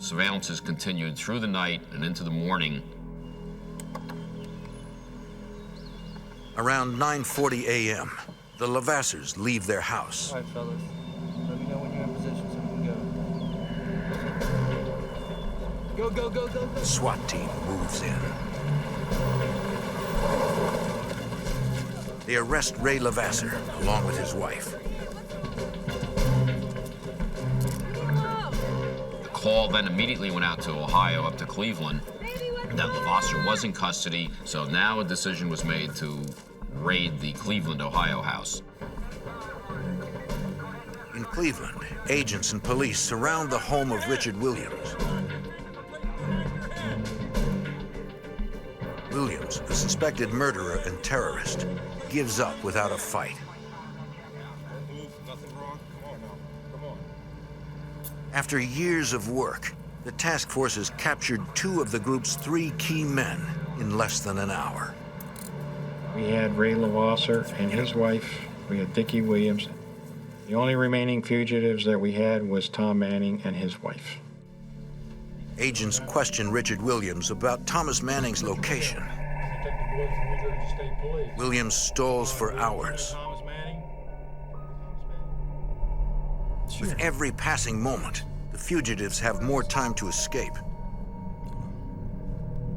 Speaker 7: Surveillances continued through the night and into the morning.
Speaker 1: Around 9:40 a.m., the Levasseurs leave their house.
Speaker 5: All right, fellas. Let me know when you're in position so we can go. Go, go, go, go, go.
Speaker 1: The SWAT team moves in. They arrest Ray Levasseur along with his wife.
Speaker 7: The call then immediately went out to Ohio, up to Cleveland, that Levasseur was in custody, so now a decision was made to raid the Cleveland, Ohio house.
Speaker 1: In Cleveland, agents and police surround the home of Richard Williams. Williams, the suspected murderer and terrorist, gives up without a fight. After years of work, the task force has captured 2 of the group's 3 key men in less than an hour.
Speaker 10: We had Ray Levasseur and his wife. We had Dickie Williams. The only remaining fugitives that we had was Tom Manning and his wife.
Speaker 1: Agents question Richard Williams about Thomas Manning's location. Williams stalls for hours. With every passing moment, the fugitives have more time to escape.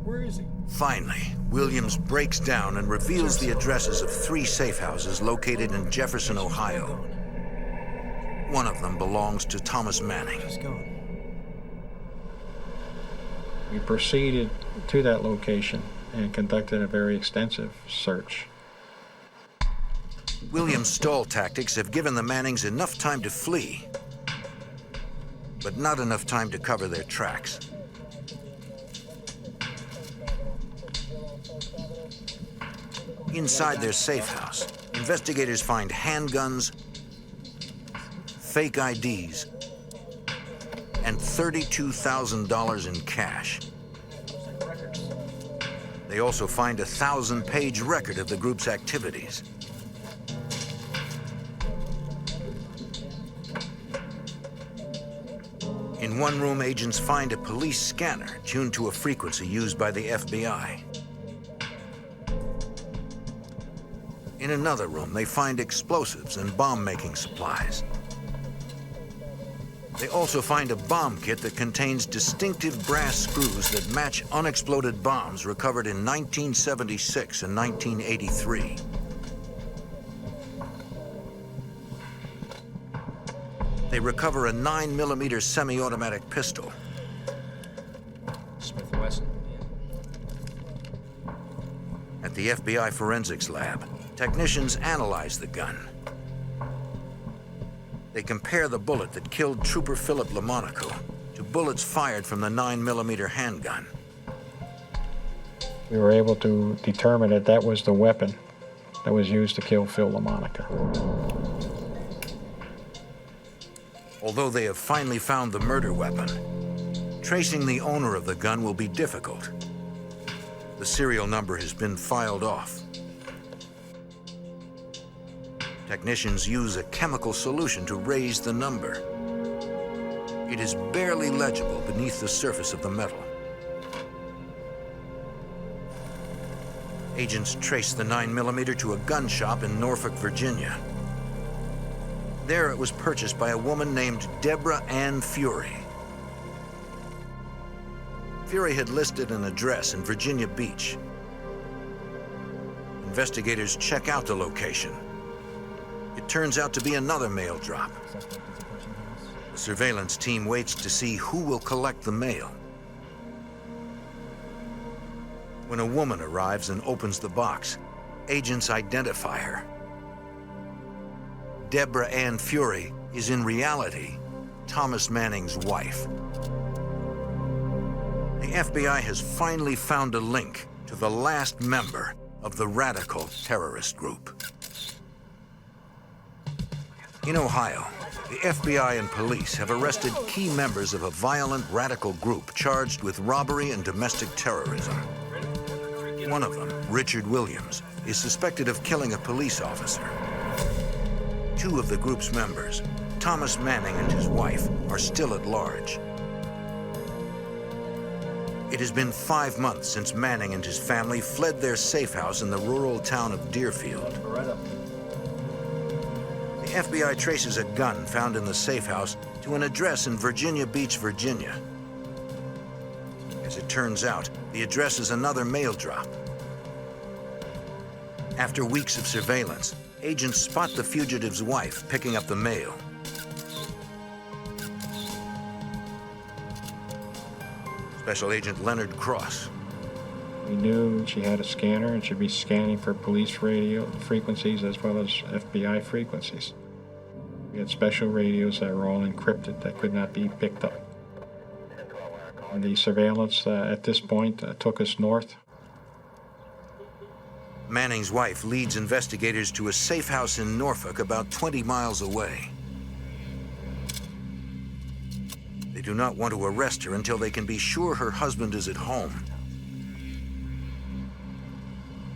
Speaker 10: Where is he?
Speaker 1: Finally, Williams breaks down and reveals the addresses of 3 safe houses located in Jefferson, Ohio. One of them belongs to Thomas Manning.
Speaker 10: We proceeded to that location and conducted a very extensive search.
Speaker 1: Williams' stall tactics have given the Mannings enough time to flee, but not enough time to cover their tracks. Inside their safe house, investigators find handguns, fake IDs, and $32,000 in cash. They also find a 1,000-page record of the group's activities. In one room, agents find a police scanner tuned to a frequency used by the FBI. In another room, they find explosives and bomb-making supplies. They also find a bomb kit that contains distinctive brass screws that match unexploded bombs recovered in 1976 and 1983. They recover a 9mm semi-automatic pistol.
Speaker 16: Smith & Wesson.
Speaker 1: At the FBI forensics lab, technicians analyze the gun. They compare the bullet that killed Trooper Philip LaMonica to bullets fired from the 9mm handgun.
Speaker 10: We were able to determine that that was the weapon that was used to kill Phil LaMonica.
Speaker 1: Although they have finally found the murder weapon, tracing the owner of the gun will be difficult. The serial number has been filed off. Technicians use a chemical solution to raise the number. It is barely legible beneath the surface of the metal. Agents trace the 9mm to a gun shop in Norfolk, Virginia. There it was purchased by a woman named Deborah Ann Fury. Fury had listed an address in Virginia Beach. Investigators check out the location. It turns out to be another mail drop. The surveillance team waits to see who will collect the mail. When a woman arrives and opens the box, agents identify her. Deborah Ann Fury is in reality Thomas Manning's wife. The FBI has finally found a link to the last member of the radical terrorist group. In Ohio, the FBI and police have arrested key members of a violent radical group charged with robbery and domestic terrorism. One of them, Richard Williams, is suspected of killing a police officer. Two of the group's members, Thomas Manning and his wife, are still at large. It has been 5 months since Manning and his family fled their safe house in the rural town of Deerfield. The FBI traces a gun found in the safe house to an address in Virginia Beach, Virginia. As it turns out, the address is another mail drop. After weeks of surveillance, agents spot the fugitive's wife picking up the mail. Special Agent Leonard Cross.
Speaker 10: We knew she had a scanner and should be scanning for police radio frequencies as well as FBI frequencies. We had special radios that were all encrypted that could not be picked up. And the surveillance at this point took us north.
Speaker 1: Manning's wife leads investigators to a safe house in Norfolk about 20 miles away. They do not want to arrest her until they can be sure her husband is at home.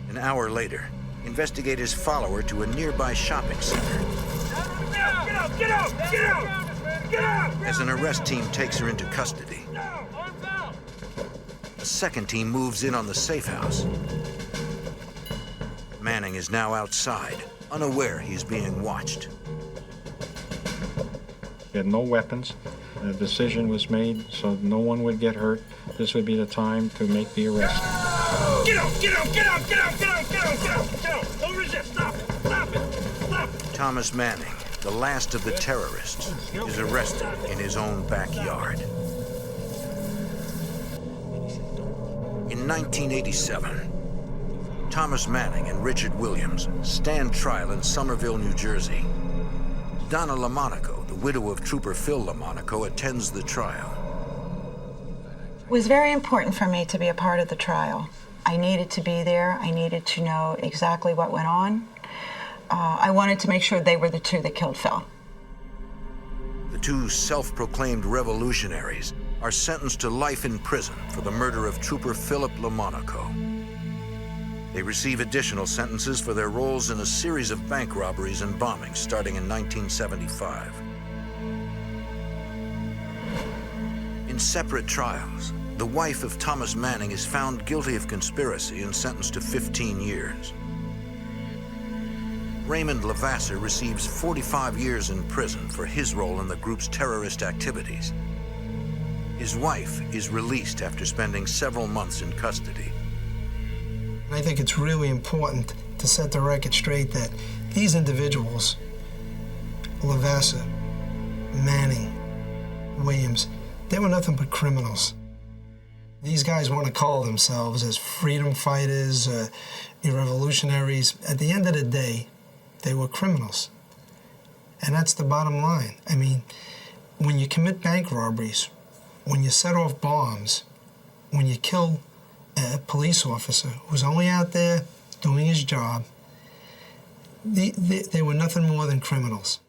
Speaker 1: An hour later, investigators follow her to a nearby shopping center.
Speaker 3: Get out! Get out! Get out! Get out!
Speaker 1: As an arrest team takes her into custody, a second team moves in on the safe house. Manning is now outside, unaware he's being watched.
Speaker 10: He had no weapons. A decision was made so no one would get hurt. This would be the time to make the arrest.
Speaker 3: Get out! Get out! Get out! Get out! Get out! Get out! Get out! Get out! Don't resist! Stop it! Stop it! Stop it!
Speaker 1: Thomas Manning, the last of the terrorists, is arrested in his own backyard. In 1987, Thomas Manning and Richard Williams stand trial in Somerville, New Jersey. Donna LaMonaco, the widow of Trooper Phil LaMonaco, attends the trial.
Speaker 12: It was very important for me to be a part of the trial. I needed to be there. I needed to know exactly what went on. I wanted to make sure they were the two that killed Phil.
Speaker 1: The two self-proclaimed revolutionaries are sentenced to life in prison for the murder of Trooper Philip LaMonaco. They receive additional sentences for their roles in a series of bank robberies and bombings starting in 1975. In separate trials, the wife of Thomas Manning is found guilty of conspiracy and sentenced to 15 years. Raymond Levasseur receives 45 years in prison for his role in the group's terrorist activities. His wife is released after spending several months in custody.
Speaker 11: I think it's really important to set the record straight that these individuals, Levasseur, Manning, Williams, they were nothing but criminals. These guys want to call themselves as freedom fighters, revolutionaries. At the end of the day, they were criminals. And that's the bottom line. I mean, when you commit bank robberies, when you set off bombs, when you kill a police officer who's only out there doing his job, they were nothing more than criminals.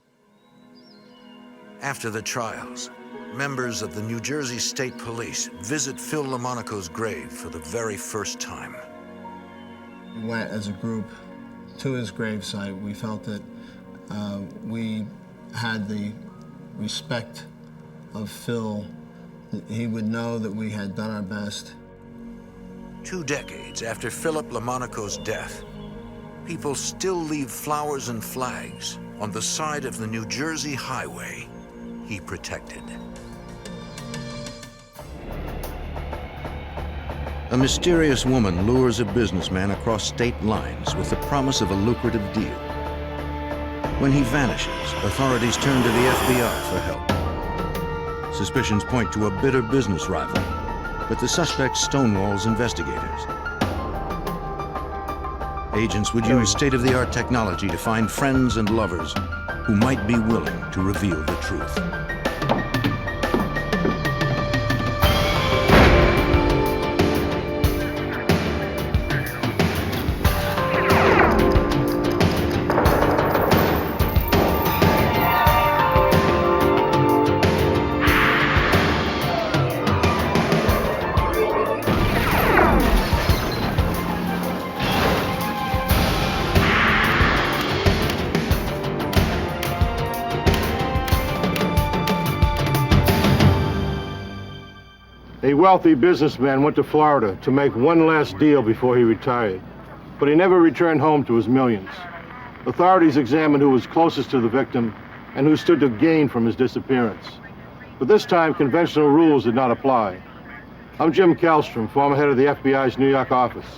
Speaker 1: After the trials, members of the New Jersey State Police visit Phil LaMonaco's grave for the very first time.
Speaker 15: We went as a group to his gravesite. We felt that we had the respect of Phil. He would know that we had done our best.
Speaker 1: 2 decades after Philip LaMonaco's death, people still leave flowers and flags on the side of the New Jersey highway he protected. A mysterious woman lures a businessman across state lines with the promise of a lucrative deal. When he vanishes, authorities turn to the FBI for help. Suspicions point to a bitter business rival, but the suspect stonewalls investigators. Agents would use state-of-the-art technology to find friends and lovers who might be willing to reveal the truth.
Speaker 2: A wealthy businessman went to Florida to make one last deal before he retired, but he never returned home to his millions. Authorities examined who was closest to the victim and who stood to gain from his disappearance. But this time, conventional rules did not apply. I'm Jim Kallstrom, former head of the FBI's New York office.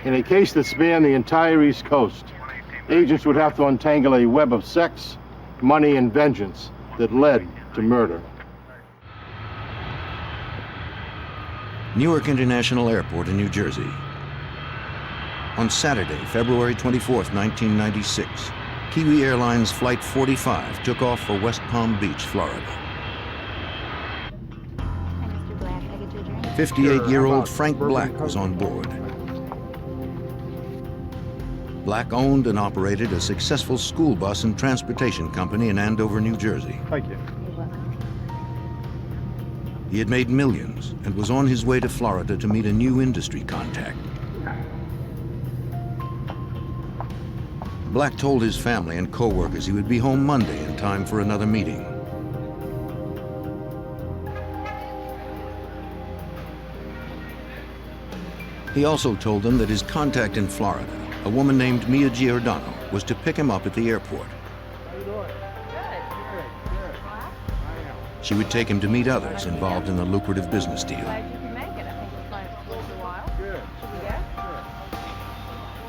Speaker 2: In a case that spanned the entire East Coast, agents would have to untangle a web of sex, money, and vengeance that led to murder.
Speaker 1: Newark International Airport in New Jersey. On Saturday, February 24th, 1996, Kiwi Airlines Flight 45 took off for West Palm Beach, Florida. 58-year-old Frank Black was on board. Black owned and operated a successful school bus and transportation company in Andover, New Jersey.
Speaker 10: Thank you.
Speaker 1: He had made millions and was on his way to Florida to meet a new industry contact. Black told his family and co-workers he would be home Monday in time for another meeting. He also told them that his contact in Florida, a woman named Mia Giordano, was to pick him up at the airport. She would take him to meet others involved in the lucrative business deal.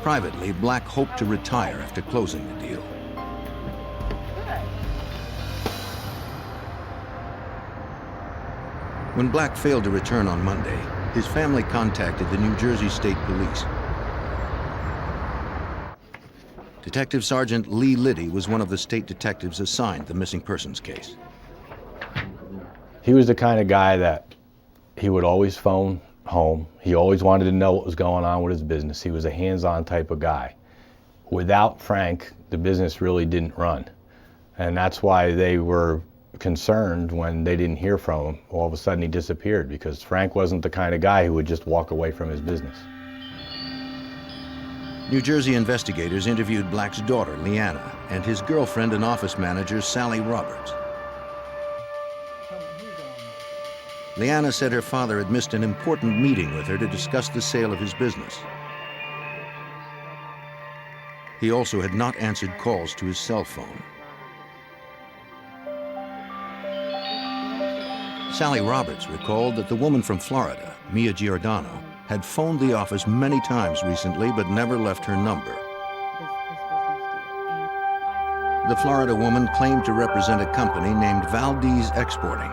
Speaker 1: Privately, Black hoped to retire after closing the deal. When Black failed to return on Monday, his family contacted the New Jersey State Police. Detective Sergeant Lee Liddy was one of the state detectives assigned the missing persons case.
Speaker 18: He was the kind of guy that he would always phone home. He always wanted to know what was going on with his business. He was a hands-on type of guy. Without Frank, the business really didn't run. And that's why they were concerned when they didn't hear from him. All of a sudden he disappeared, because Frank wasn't the kind of guy who would just walk away from his business.
Speaker 1: New Jersey investigators interviewed Black's daughter, Leanna, and his girlfriend and office manager, Sally Roberts. Leanna said her father had missed an important meeting with her to discuss the sale of his business. He also had not answered calls to his cell phone. Sally Roberts recalled that the woman from Florida, Mia Giordano, had phoned the office many times recently but never left her number. The Florida woman claimed to represent a company named Valdez Exporting.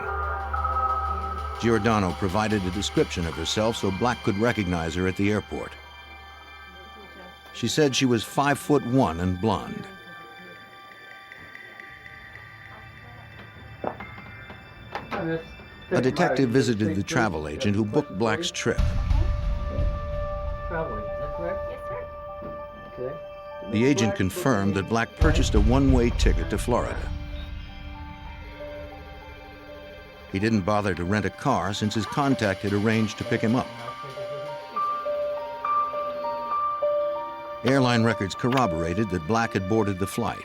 Speaker 1: Giordano provided a description of herself so Black could recognize her at the airport. She said she was 5'1" and blonde. A detective visited the travel agent who booked Black's trip. The agent confirmed that Black purchased a one-way ticket to Florida. He didn't bother to rent a car since his contact had arranged to pick him up. Airline records corroborated that Black had boarded the flight.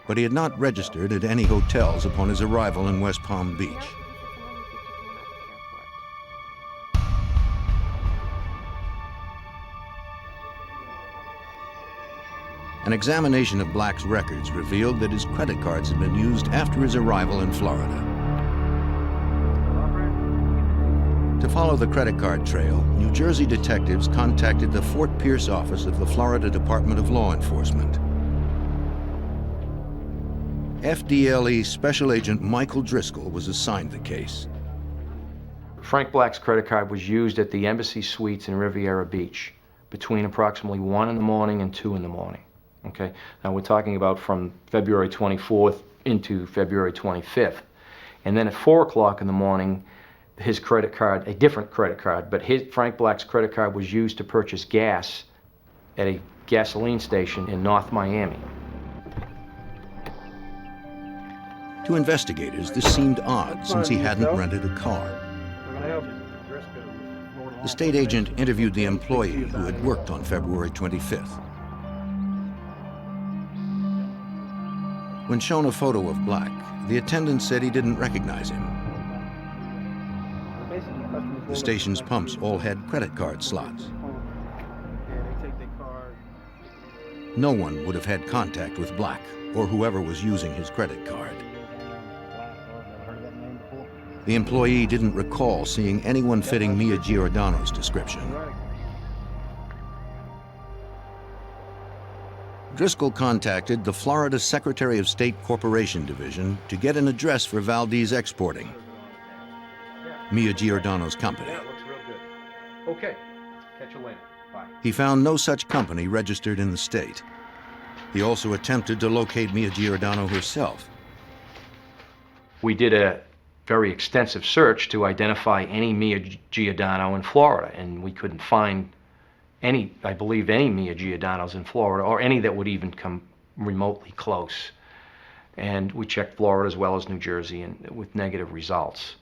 Speaker 1: But he had not registered at any hotels upon his arrival in West Palm Beach. An examination of Black's records revealed that his credit cards had been used after his arrival in Florida. To follow the credit card trail, New Jersey detectives contacted the Fort Pierce office of the Florida Department of Law Enforcement. FDLE Special Agent Michael Driscoll was assigned the case.
Speaker 19: Frank Black's credit card was used at the Embassy Suites in Riviera Beach between approximately 1 in the morning and 2 in the morning. Okay, now we're talking about from February 24th into February 25th. And then at 4 o'clock in the morning, his credit card, a different credit card, but Frank Black's credit card was used to purchase gas at a gasoline station in North Miami.
Speaker 1: To investigators, this seemed odd since he hadn't rented a car. The state agent interviewed the employee who had worked on February 25th. When shown a photo of Black, the attendant said he didn't recognize him. The station's pumps all had credit card slots. No one would have had contact with Black or whoever was using his credit card. The employee didn't recall seeing anyone fitting Mia Giordano's description. Driscoll contacted the Florida Secretary of State Corporation Division to get an address for Valdez Exporting, Mia Giordano's company.
Speaker 19: Yeah, looks real good. Okay, catch you later. Bye.
Speaker 1: He found no such company registered in the state. He also attempted to locate Mia Giordano herself.
Speaker 19: We did a very extensive search to identify any Mia Giordano in Florida, and we couldn't find any, I believe, any Mia Giordanos in Florida, or any that would even come remotely close. And we checked Florida as well as New Jersey, and with negative results.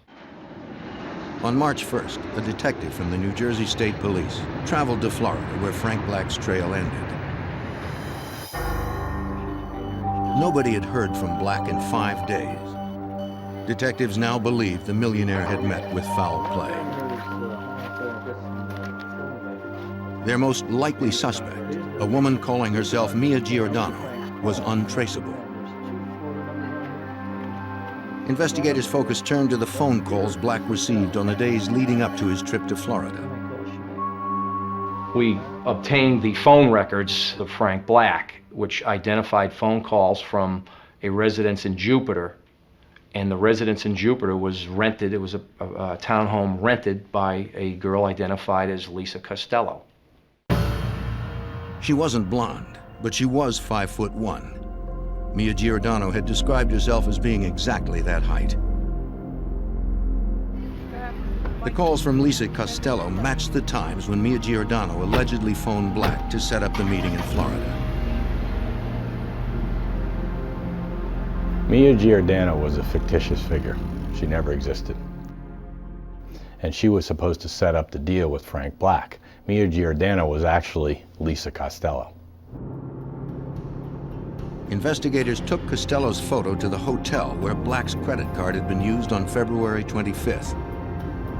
Speaker 1: On March 1st, a detective from the New Jersey State Police traveled to Florida where Frank Black's trail ended. Nobody had heard from Black in 5 days. Detectives now believed the millionaire had met with foul play. Their most likely suspect, a woman calling herself Mia Giordano, was untraceable. Investigators' focus turned to the phone calls Black received on the days leading up to his trip to Florida.
Speaker 19: We obtained the phone records of Frank Black, which identified phone calls from a residence in Jupiter, and the residence in Jupiter was rented. It was a townhome rented by a girl identified as Lisa Costello.
Speaker 1: She wasn't blonde, but she was 5'1". Mia Giordano had described herself as being exactly that height. The calls from Lisa Costello matched the times when Mia Giordano allegedly phoned Black to set up the meeting in Florida.
Speaker 18: Mia Giordano was a fictitious figure. She never existed. And she was supposed to set up the deal with Frank Black. Mia Giordano was actually Lisa Costello.
Speaker 1: Investigators took Costello's photo to the hotel where Black's credit card had been used on February 25th.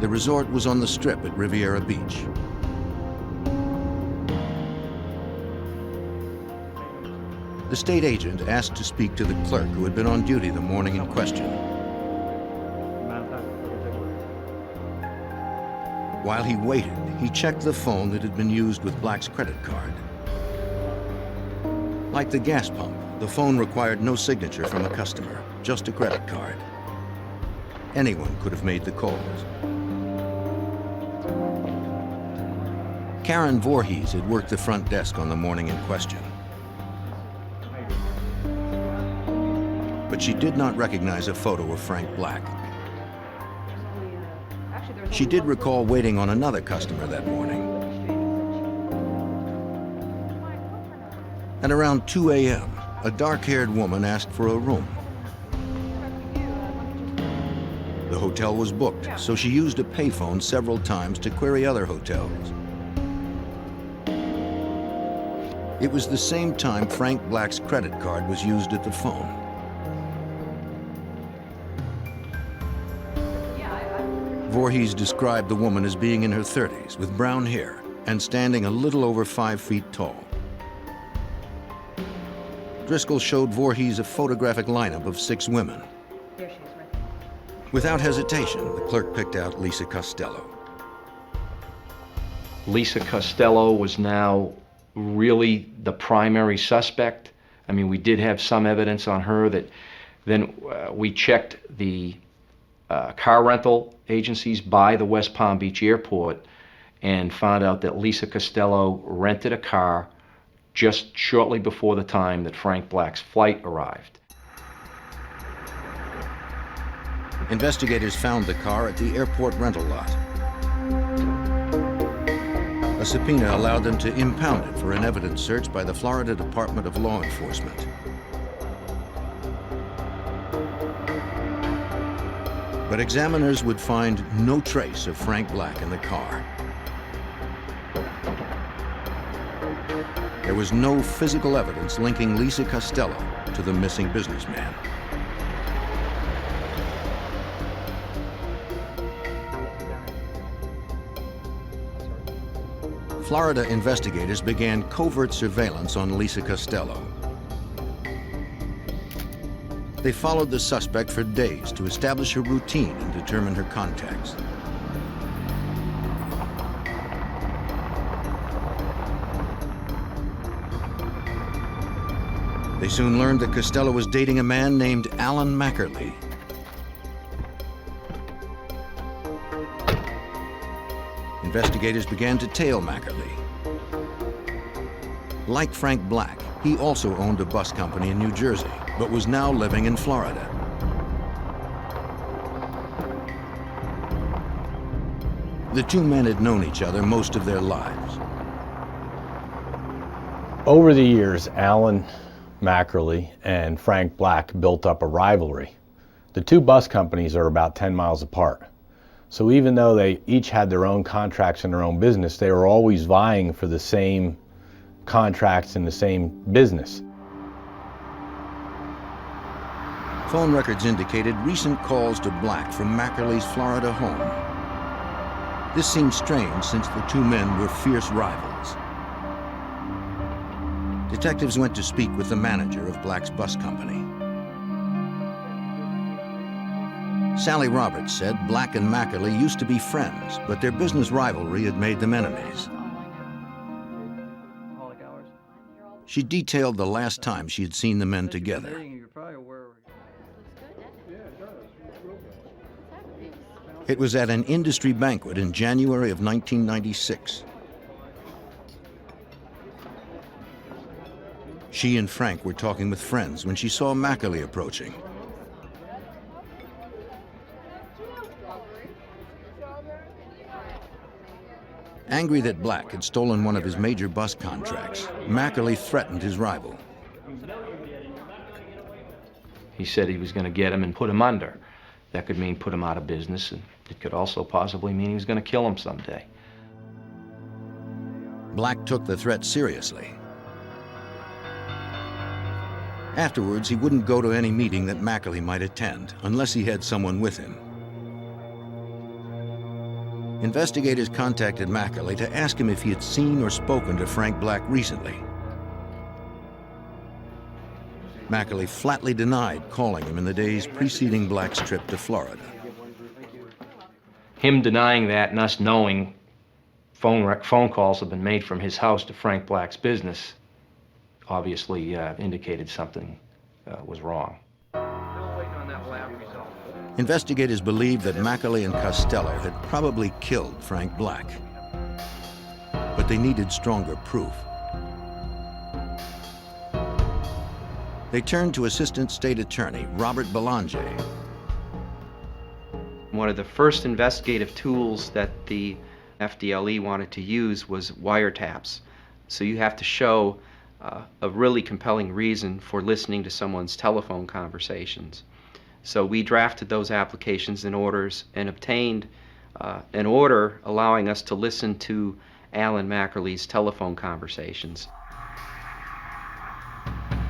Speaker 1: The resort was on the Strip at Riviera Beach. The state agent asked to speak to the clerk who had been on duty the morning in question. While he waited, he checked the phone that had been used with Black's credit card. Like the gas pump, the phone required no signature from a customer, just a credit card. Anyone could have made the calls. Karen Voorhees had worked the front desk on the morning in question. But she did not recognize a photo of Frank Black. She did recall waiting on another customer that morning. At around 2 a.m., a dark-haired woman asked for a room. The hotel was booked, so she used a payphone several times to query other hotels. It was the same time Frank Black's credit card was used at the phone. Voorhees described the woman as being in her 30s with brown hair and standing a little over 5 feet tall. Driscoll showed Voorhees a photographic lineup of 6 women.
Speaker 20: There she is, right there.
Speaker 1: Without hesitation, the clerk picked out Lisa Costello.
Speaker 19: Lisa Costello was now really the primary suspect. I mean, we did have some evidence on her that then we checked the car rental agencies by the West Palm Beach airport and found out that Lisa Costello rented a car just shortly before the time that Frank Black's flight arrived.
Speaker 1: Investigators found the car at the airport rental lot. A subpoena allowed them to impound it for an evidence search by the Florida Department of Law Enforcement. But examiners would find no trace of Frank Black in the car. there was no physical evidence linking Lisa Costello to the missing businessman. Florida investigators began covert surveillance on Lisa Costello. They followed the suspect for days to establish her routine and determine her contacts. They soon learned that Costello was dating a man named Alan Mackerly. Investigators began to tail Mackerly. Like Frank Black, he also owned a bus company in New Jersey, but was now living in Florida. The two men had known each other most of their lives.
Speaker 18: Over the years, Alan Mackerly and Frank Black built up a rivalry. The two bus companies are about 10 miles apart. So even though they each had their own contracts and their own business, they were always vying for the same contracts in the same business.
Speaker 1: Phone records indicated recent calls to Black from Mackerly's Florida home. This seemed strange since the two men were fierce rivals. Detectives went to speak with the manager of Black's bus company. Sally Roberts said Black and Mackerly used to be friends, but their business rivalry had made them enemies. She detailed the last time she had seen the men together. It was at an industry banquet in January of 1996. She and Frank were talking with friends when she saw Mackerly approaching. Angry that Black had stolen one of his major bus contracts, Mackerly threatened his rival.
Speaker 19: He said he was going to get him and put him under. That could mean put him out of business, and it could also possibly mean he was going to kill him someday.
Speaker 1: Black took the threat seriously. Afterwards, he wouldn't go to any meeting that Mackerly might attend unless he had someone with him. Investigators contacted Mackerly to ask him if he had seen or spoken to Frank Black recently. Mackerly flatly denied calling him in the days preceding Black's trip to Florida.
Speaker 19: Him denying that and us knowing phone calls have been made from his house to Frank Black's business obviously indicated something was wrong.
Speaker 1: Investigators believed that Mackerly and Costello had probably killed Frank Black, but they needed stronger proof. They turned to Assistant State Attorney Robert Belanger.
Speaker 20: One of the first investigative tools that the FDLE wanted to use was wiretaps. So you have to show a really compelling reason for listening to someone's telephone conversations. So we drafted those applications and orders and obtained an order allowing us to listen to Alan Mackerly's telephone conversations.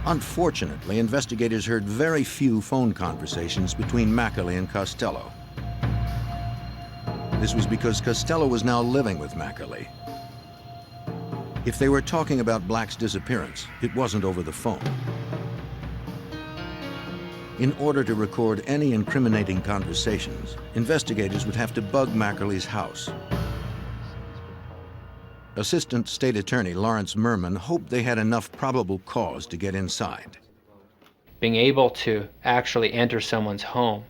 Speaker 1: Unfortunately, investigators heard very few phone conversations between Mackerly and Costello. This was because Costello was now living with Mackerly. If they were talking about Black's disappearance, it wasn't over the phone. In order to record any incriminating conversations, investigators would have to bug Mackerly's house. Assistant State Attorney Lawrence Merman hoped they had enough probable cause to get inside.
Speaker 21: Being able to actually enter someone's home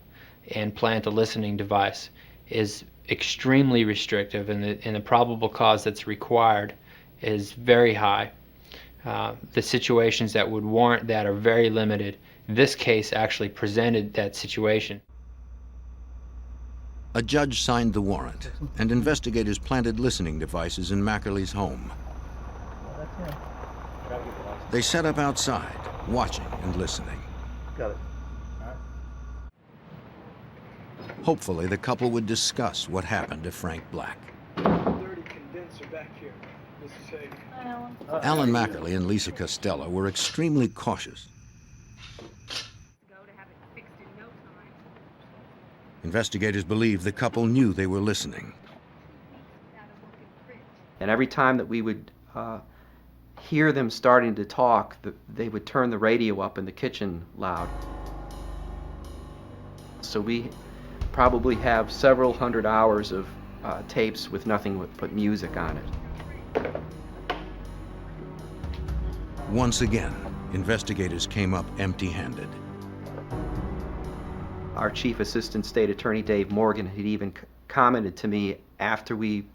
Speaker 21: and plant a listening device is extremely restrictive, and the probable cause that's required is very high. The situations that would warrant that are very limited. This case actually presented that situation.
Speaker 1: A judge signed the warrant, and investigators planted listening devices in Mackerly's home. They set up outside, watching and listening.
Speaker 3: Got it.
Speaker 1: Hopefully, the couple would discuss what happened to Frank Black.
Speaker 3: Dirty condenser back here.
Speaker 1: Alan Mackerly and Lisa Costello were extremely cautious. Investigators believe the couple knew they were listening.
Speaker 20: And every time that we would hear them starting to talk, they would turn the radio up in the kitchen loud. So we probably have several hundred hours of tapes with nothing but music on it.
Speaker 1: Once again, investigators came up empty-handed.
Speaker 20: Our Chief Assistant State Attorney Dave Morgan had even commented to me after we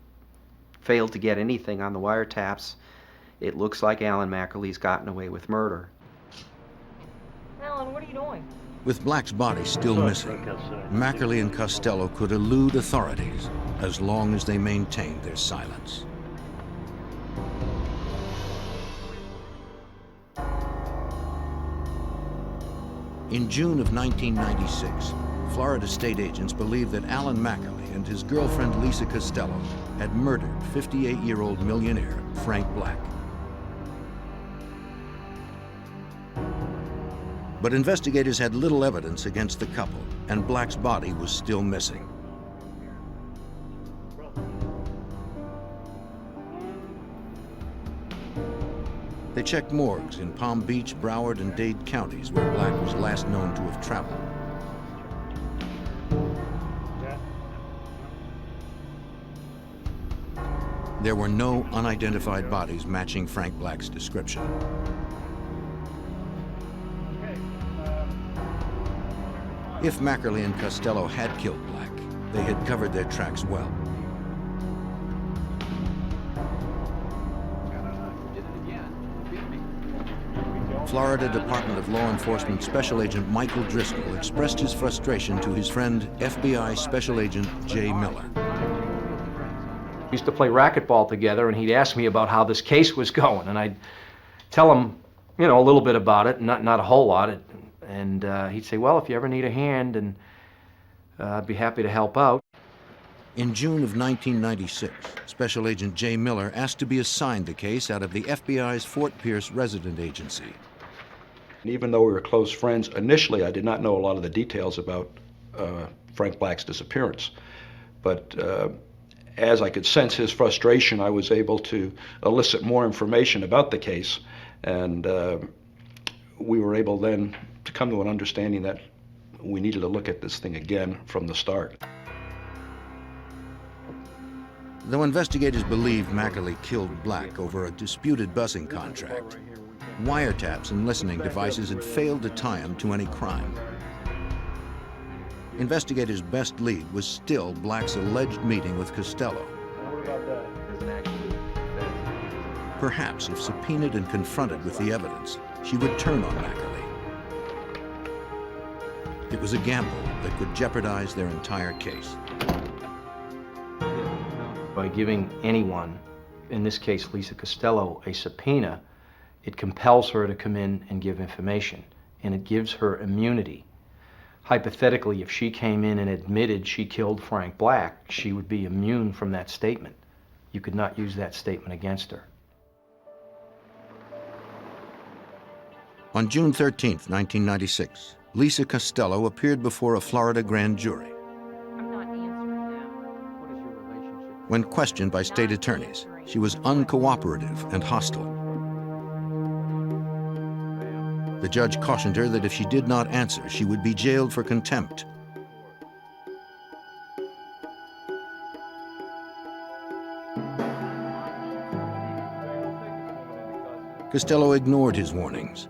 Speaker 20: failed to get anything on the wiretaps, it looks like Alan Mackerly's gotten away with murder.
Speaker 8: Alan, what are you doing?
Speaker 1: With Black's body still missing, Mackerly and Costello could elude authorities as long as they maintained their silence. In June of 1996, Florida state agents believed that Alan Mackerly and his girlfriend Lisa Costello had murdered 58-year-old millionaire Frank Black. But investigators had little evidence against the couple, and Black's body was still missing. They checked morgues in Palm Beach, Broward, and Dade counties where Black was last known to have traveled. There were no unidentified bodies matching Frank Black's description. If Mackerly and Costello had killed Black, they had covered their tracks well. Florida Department of Law Enforcement Special Agent Michael Driscoll expressed his frustration to his friend FBI Special Agent Jay Miller.
Speaker 19: We used to play racquetball together, and he'd ask me about how this case was going, and I'd tell him, you know, a little bit about it, not a whole lot, and he'd say, well, if you ever need a hand, and I'd be happy to help out.
Speaker 1: In June of 1996, Special Agent Jay Miller asked to be assigned the case out of the FBI's Fort Pierce resident agency.
Speaker 22: Even though we were close friends, initially I did not know a lot of the details about Frank Black's disappearance. But as I could sense his frustration, I was able to elicit more information about the case, and we were able then to come to an understanding that we needed to look at this thing again from the start.
Speaker 1: Though investigators believed Mackerly killed Black over a disputed busing contract, wiretaps and listening devices had failed to tie him to any crime. Investigators' best lead was still Black's alleged meeting with Costello. Perhaps if subpoenaed and confronted with the evidence, she would turn on Mackerly. It was a gamble that could jeopardize their entire case.
Speaker 19: By giving anyone, in this case Lisa Costello, a subpoena, it compels her to come in and give information, and it gives her immunity. Hypothetically, if she came in and admitted she killed Frank Black, she would be immune from that statement. You could not use that statement against her.
Speaker 1: On June 13, 1996, Lisa Costello appeared before a Florida grand jury. When questioned by state attorneys, she was uncooperative and hostile. The judge cautioned her that if she did not answer, she would be jailed for contempt. Costello ignored his warnings.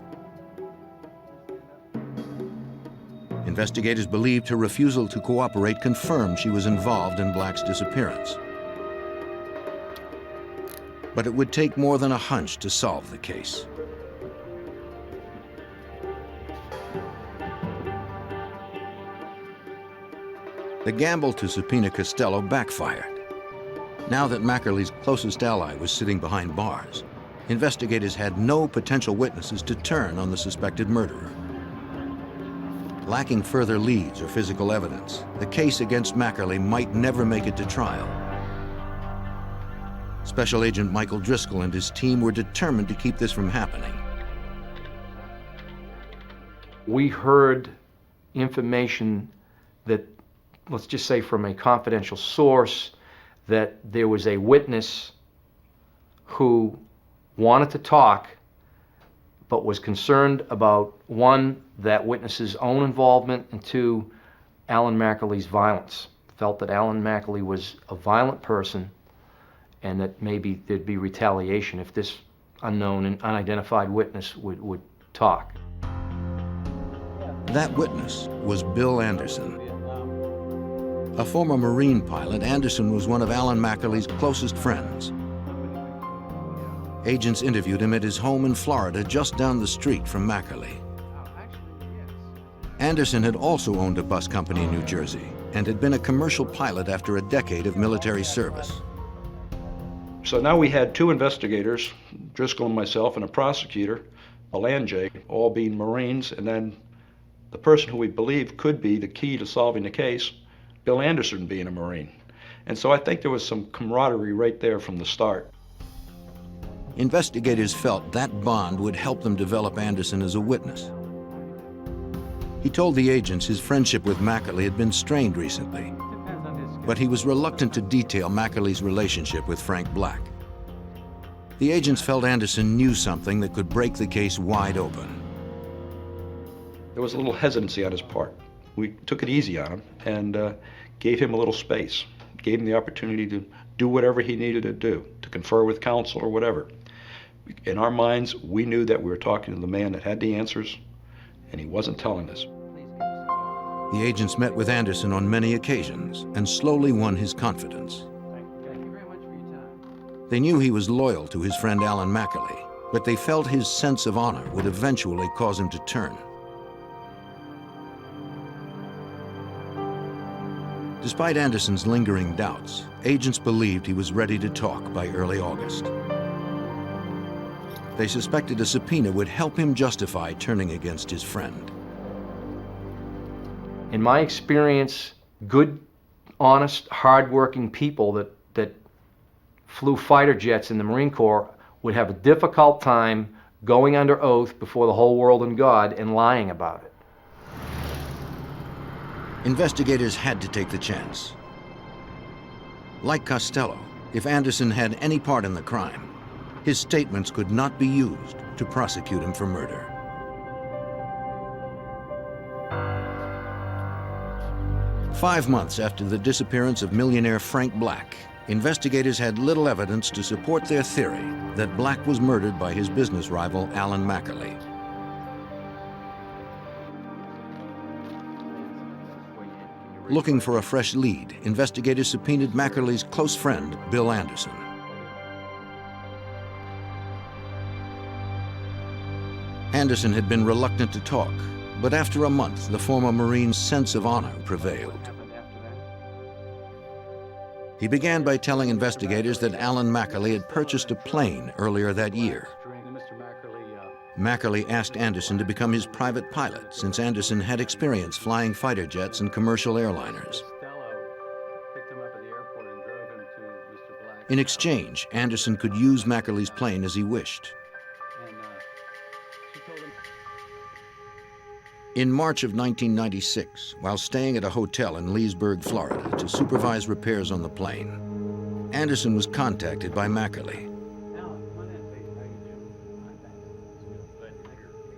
Speaker 1: Investigators believed her refusal to cooperate confirmed she was involved in Black's disappearance. But it would take more than a hunch to solve the case. The gamble to subpoena Costello backfired. Now that Mackerly's closest ally was sitting behind bars, investigators had no potential witnesses to turn on the suspected murderer. Lacking further leads or physical evidence, the case against Mackerly might never make it to trial. Special Agent Michael Driscoll and his team were determined to keep this from happening.
Speaker 19: We heard information that, let's just say from a confidential source, that there was a witness who wanted to talk but was concerned about, one, that witness's own involvement, and two, Alan Mackerly's violence. Felt that Alan Mackerly was a violent person and that maybe there'd be retaliation if this unknown and unidentified witness would talk.
Speaker 1: That witness was Bill Anderson. A former Marine pilot, Anderson was one of Alan Mackerly's closest friends. Agents interviewed him at his home in Florida, just down the street from Mackerly. Anderson had also owned a bus company in New Jersey and had been a commercial pilot after a decade of military service.
Speaker 22: So now we had two investigators, Driscoll and myself, and a prosecutor, a land J, all being Marines, and then the person who we believe could be the key to solving the case, Bill Anderson, being a Marine. And so I think there was some camaraderie right there from the start.
Speaker 1: Investigators felt that bond would help them develop Anderson as a witness. He told the agents his friendship with Mackerly had been strained recently, but he was reluctant to detail Mackerly's relationship with Frank Black. The agents felt Anderson knew something that could break the case wide open.
Speaker 22: There was a little hesitancy on his part. We took it easy on him and gave him a little space, gave him the opportunity to do whatever he needed to do, to confer with counsel or whatever. In our minds, we knew that we were talking to the man that had the answers, and he wasn't telling us.
Speaker 1: The agents met with Anderson on many occasions and slowly won his confidence. They knew he was loyal to his friend Alan Mackerly, but they felt his sense of honor would eventually cause him to turn. Despite Anderson's lingering doubts, agents believed he was ready to talk by early August. They suspected a subpoena would help him justify turning against his friend.
Speaker 19: In my experience, good, honest, hard-working people that flew fighter jets in the Marine Corps would have a difficult time going under oath before the whole world and God and lying about it.
Speaker 1: Investigators had to take the chance. Like Costello, if Anderson had any part in the crime, his statements could not be used to prosecute him for murder. Five months after the disappearance of millionaire Frank Black, investigators had little evidence to support their theory that Black was murdered by his business rival, Alan Mackerly. Looking for a fresh lead, investigators subpoenaed Mackerly's close friend, Bill Anderson. Anderson had been reluctant to talk, but after a month, the former Marine's sense of honor prevailed. He began by telling investigators that Alan Mackerly had purchased a plane earlier that year. Mackerly asked Anderson to become his private pilot, since Anderson had experience flying fighter jets and commercial airliners. In exchange, Anderson could use Mackerly's plane as he wished. In March of 1996, while staying at a hotel in Leesburg, Florida, to supervise repairs on the plane, Anderson was contacted by Mackerly.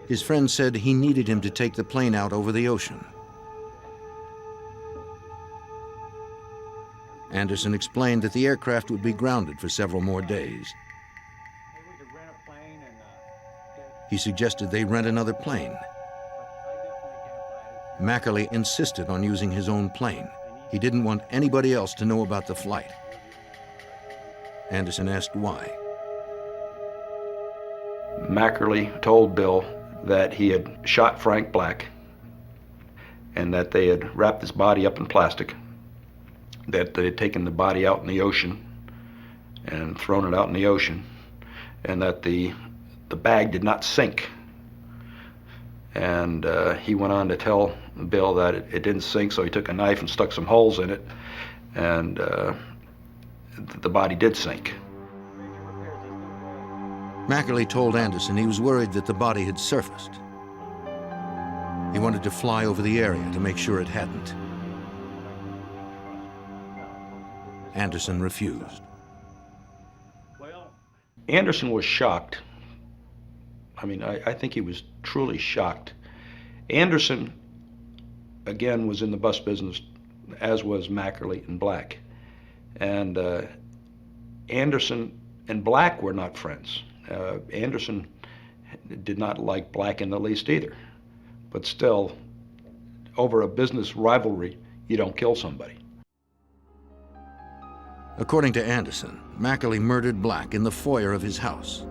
Speaker 1: His friend said he needed him to take the plane out over the ocean. Anderson explained that the aircraft would be grounded for several more days. He suggested they rent another plane. Mackerly insisted on using his own plane. He didn't want anybody else to know about the flight. Anderson asked why.
Speaker 22: Mackerly told Bill that he had shot Frank Black and that they had wrapped his body up in plastic, that they had taken the body out in the ocean and thrown it out in the ocean, and that the bag did not sink. And he went on to tell Bill that it didn't sink, so he took a knife and stuck some holes in it, and the body did sink.
Speaker 1: Mackerly told Anderson he was worried that the body had surfaced. He wanted to fly over the area to make sure it hadn't. Anderson refused.
Speaker 22: Anderson was shocked. I mean, I think he was truly shocked. Anderson, again, was in the bus business, as was Mackerly and Black. And Anderson and Black were not friends. Anderson did not like Black in the least either. But still, over a business rivalry, you don't kill somebody.
Speaker 1: According to Anderson, Mackerly murdered Black in the foyer of his house.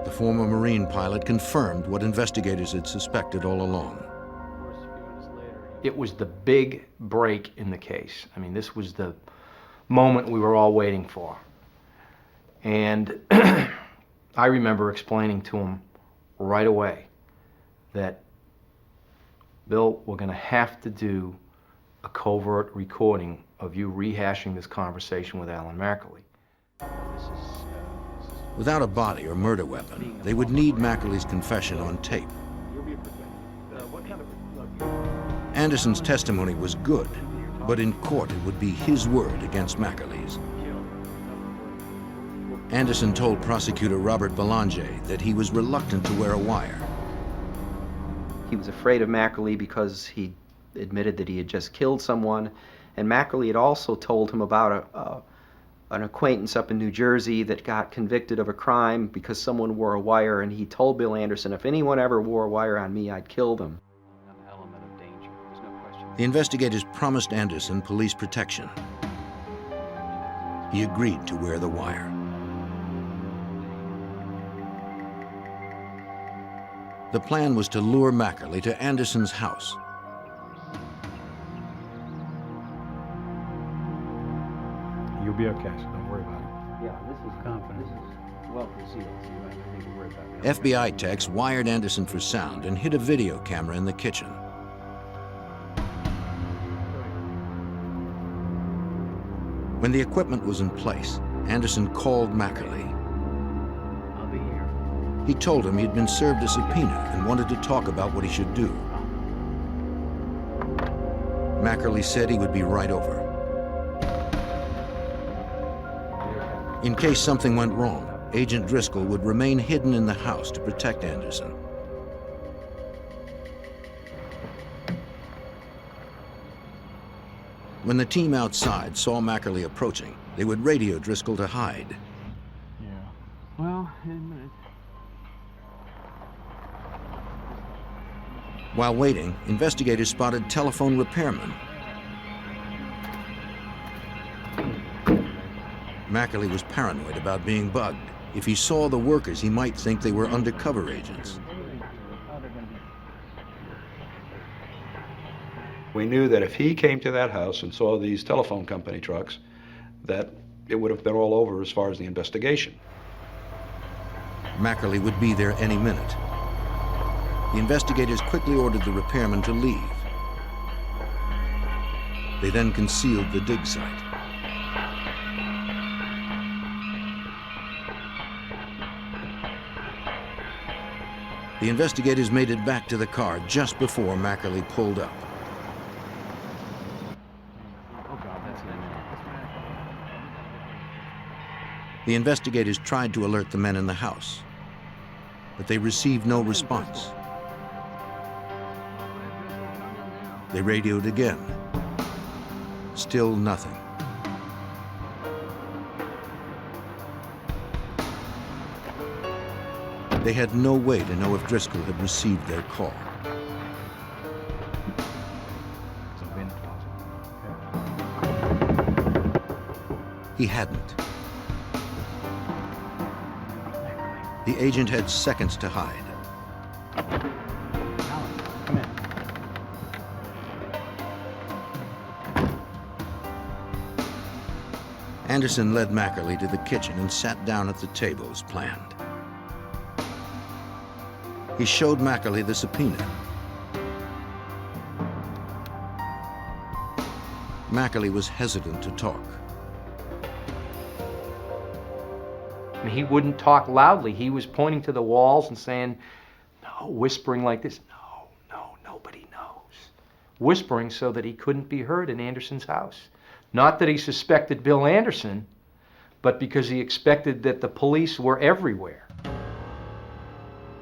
Speaker 1: The former Marine pilot confirmed what investigators had suspected all along.
Speaker 19: It was the big break in the case. I mean, this was the moment we were all waiting for. And I remember explaining to him right away that, Bill, we're going to have to do a covert recording of you rehashing this conversation with Alan Mackerly.
Speaker 1: Without a body or murder weapon, they would need Mackerly's confession on tape. Anderson's testimony was good, but in court it would be his word against Mackerly's. Anderson told prosecutor Robert Belanger that he was reluctant to wear a wire.
Speaker 20: He was afraid of Mackerly because he admitted that he had just killed someone, and Mackerly had also told him about an acquaintance up in New Jersey that got convicted of a crime because someone wore a wire, and he told Bill Anderson, if anyone ever wore a wire on me, I'd kill them.
Speaker 1: The investigators promised Anderson police protection. He agreed to wear the wire. The plan was to lure Mackerly to Anderson's house.
Speaker 4: You'll be okay, so don't worry about it.
Speaker 6: Yeah, this is confident. This is well concealed, so you don't have anything to worry about.
Speaker 1: FBI techs wired Anderson for sound and hid a video camera in the kitchen. When the equipment was in place, Anderson called Mackerly.
Speaker 6: I'll be here.
Speaker 1: He told him he'd been served a subpoena and wanted to talk about what he should do. Mackerly said he would be right over. In case something went wrong, Agent Driscoll would remain hidden in the house to protect Anderson. When the team outside saw Mackerly approaching, they would radio Driscoll to hide.
Speaker 6: Yeah. Well,
Speaker 1: While waiting, investigators spotted telephone repairmen. Mackerly was paranoid about being bugged. If he saw the workers, he might think they were undercover agents.
Speaker 22: We knew that if he came to that house and saw these telephone company trucks, that it would have been all over as far as the investigation.
Speaker 1: Mackerly would be there any minute. The investigators quickly ordered the repairman to leave. They then concealed the dig site. The investigators made it back to the car just before Mackerly pulled up. The investigators tried to alert the men in the house, but they received no response. They radioed again. Still nothing. They had no way to know if Driscoll had received their call. He hadn't. The agent had seconds to hide. Anderson led Mackerly to the kitchen and sat down at the table as planned. He showed Mackerly the subpoena. Mackerly was hesitant to talk.
Speaker 19: I mean, he wouldn't talk loudly. He was pointing to the walls and saying, no, whispering like this, no, nobody knows. Whispering so that he couldn't be heard in Anderson's house. Not that he suspected Bill Anderson, but because he expected that the police were everywhere.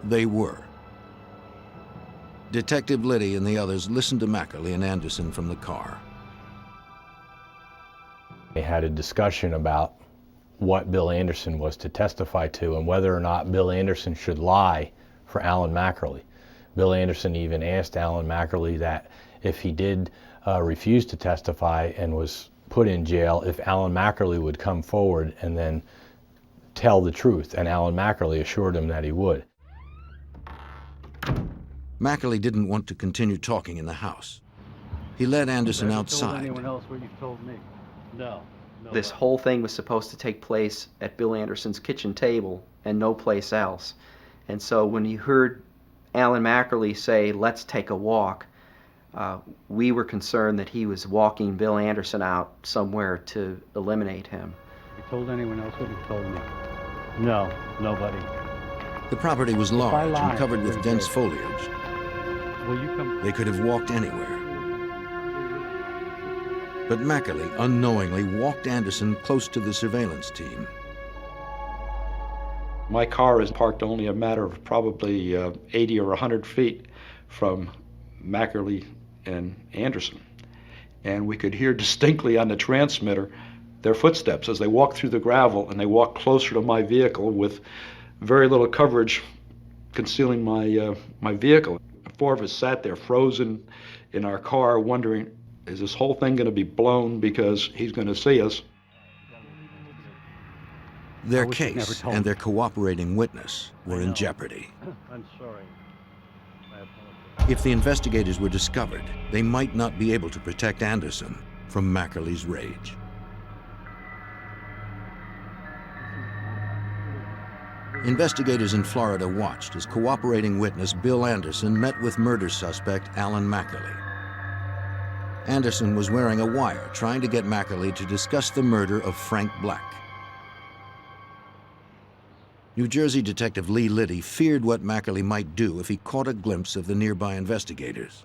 Speaker 1: They were. Detective Liddy and the others listened to Mackerly and Anderson from the car.
Speaker 18: They had a discussion about what Bill Anderson was to testify to and whether or not Bill Anderson should lie for Alan Mackerly. Bill Anderson even asked Alan Mackerly that if he did refuse to testify and was put in jail, if Alan Mackerly would come forward and then tell the truth, and Alan Mackerly assured him that he would.
Speaker 1: Mackerly didn't want to continue talking in the house. He led Anderson outside.
Speaker 6: Told anyone else what you've told me? No.
Speaker 20: This whole thing was supposed to take place at Bill Anderson's kitchen table and no place else. And so when you heard Alan Mackerly say, let's take a walk, we were concerned that he was walking Bill Anderson out somewhere to eliminate him.
Speaker 6: You told anyone else what you told me? No, nobody.
Speaker 1: The property was large and covered with dense foliage.
Speaker 6: Will you come?
Speaker 1: They could have walked anywhere. But Mackerly unknowingly walked Anderson close to the surveillance team.
Speaker 22: My car is parked only a matter of probably 80 or 100 feet from Mackerly and Anderson. And we could hear distinctly on the transmitter their footsteps as they walked through the gravel, and they walked closer to my vehicle with very little coverage concealing my vehicle. The four of us sat there frozen in our car wondering, is this whole thing going to be blown because he's going to see us?
Speaker 1: Their case and their cooperating witness were in jeopardy.
Speaker 6: I'm sorry.
Speaker 1: If the investigators were discovered, they might not be able to protect Anderson from Mackerly's rage. Investigators in Florida watched as cooperating witness Bill Anderson met with murder suspect Alan Mackerly. Anderson was wearing a wire trying to get Mackerly to discuss the murder of Frank Black. New Jersey Detective Lee Liddy feared what Mackerly might do if he caught a glimpse of the nearby investigators.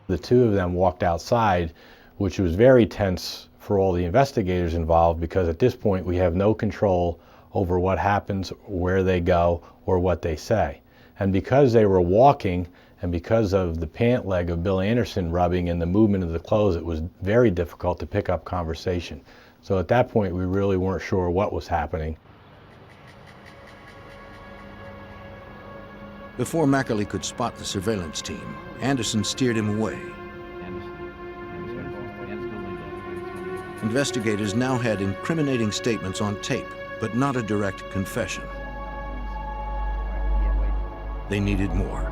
Speaker 18: The two of them walked outside, which was very tense for all the investigators involved, because at this point we have no control over what happens, where they go, or what they say. And because they were walking, and because of the pant leg of Bill Anderson rubbing and the movement of the clothes, it was very difficult to pick up conversation. So at that point, we really weren't sure what was happening.
Speaker 1: Before Mackerly could spot the surveillance team, Anderson steered him away. Investigators now had incriminating statements on tape, but not a direct confession. They needed more.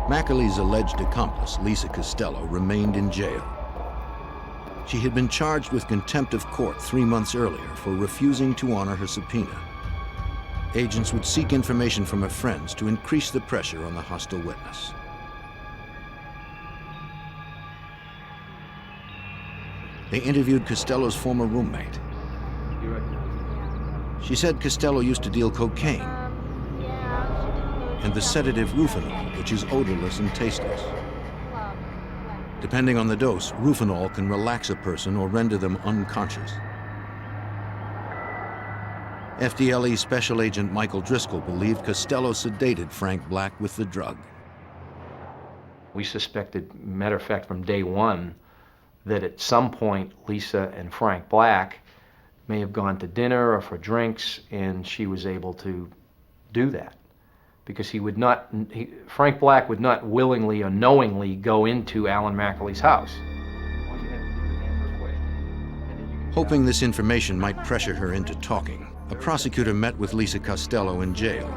Speaker 1: Mackerly's alleged accomplice, Lisa Costello, remained in jail. She had been charged with contempt of court 3 months earlier for refusing to honor her subpoena. Agents would seek information from her friends to increase the pressure on the hostile witness. They interviewed Costello's former roommate. She said Costello used to deal cocaine and the sedative Rufinol, which is odorless and tasteless. Depending on the dose, Rufinol can relax a person or render them unconscious. FDLE Special Agent Michael Driscoll believed Costello sedated Frank Black with the drug.
Speaker 19: We suspected, matter of fact, from day one, that at some point Lisa and Frank Black may have gone to dinner or for drinks, and she was able to do that. Because Frank Black would not willingly or knowingly go into Alan Mackerly's house.
Speaker 1: Hoping this information might pressure her into talking, a prosecutor met with Lisa Costello in jail.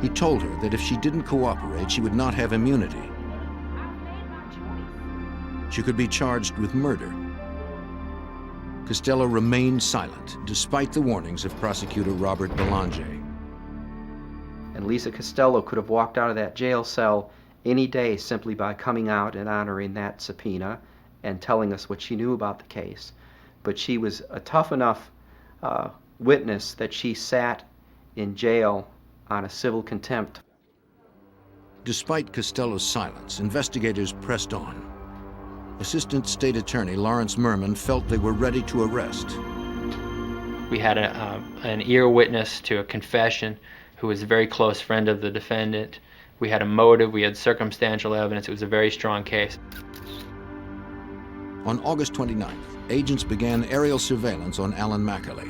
Speaker 1: He told her that if she didn't cooperate, she would not have immunity. She could be charged with murder. Costello remained silent, despite the warnings of prosecutor Robert Belanger.
Speaker 20: And Lisa Costello could have walked out of that jail cell any day simply by coming out and honoring that subpoena and telling us what she knew about the case. But she was a tough enough witness that she sat in jail on a civil contempt.
Speaker 1: Despite Costello's silence, investigators pressed on. Assistant State Attorney Lawrence Merman felt they were ready to arrest.
Speaker 21: We had an ear witness to a confession who was a very close friend of the defendant. We had a motive, we had circumstantial evidence. It was a very strong case.
Speaker 1: On August 29th, agents began aerial surveillance on Alan Mackley.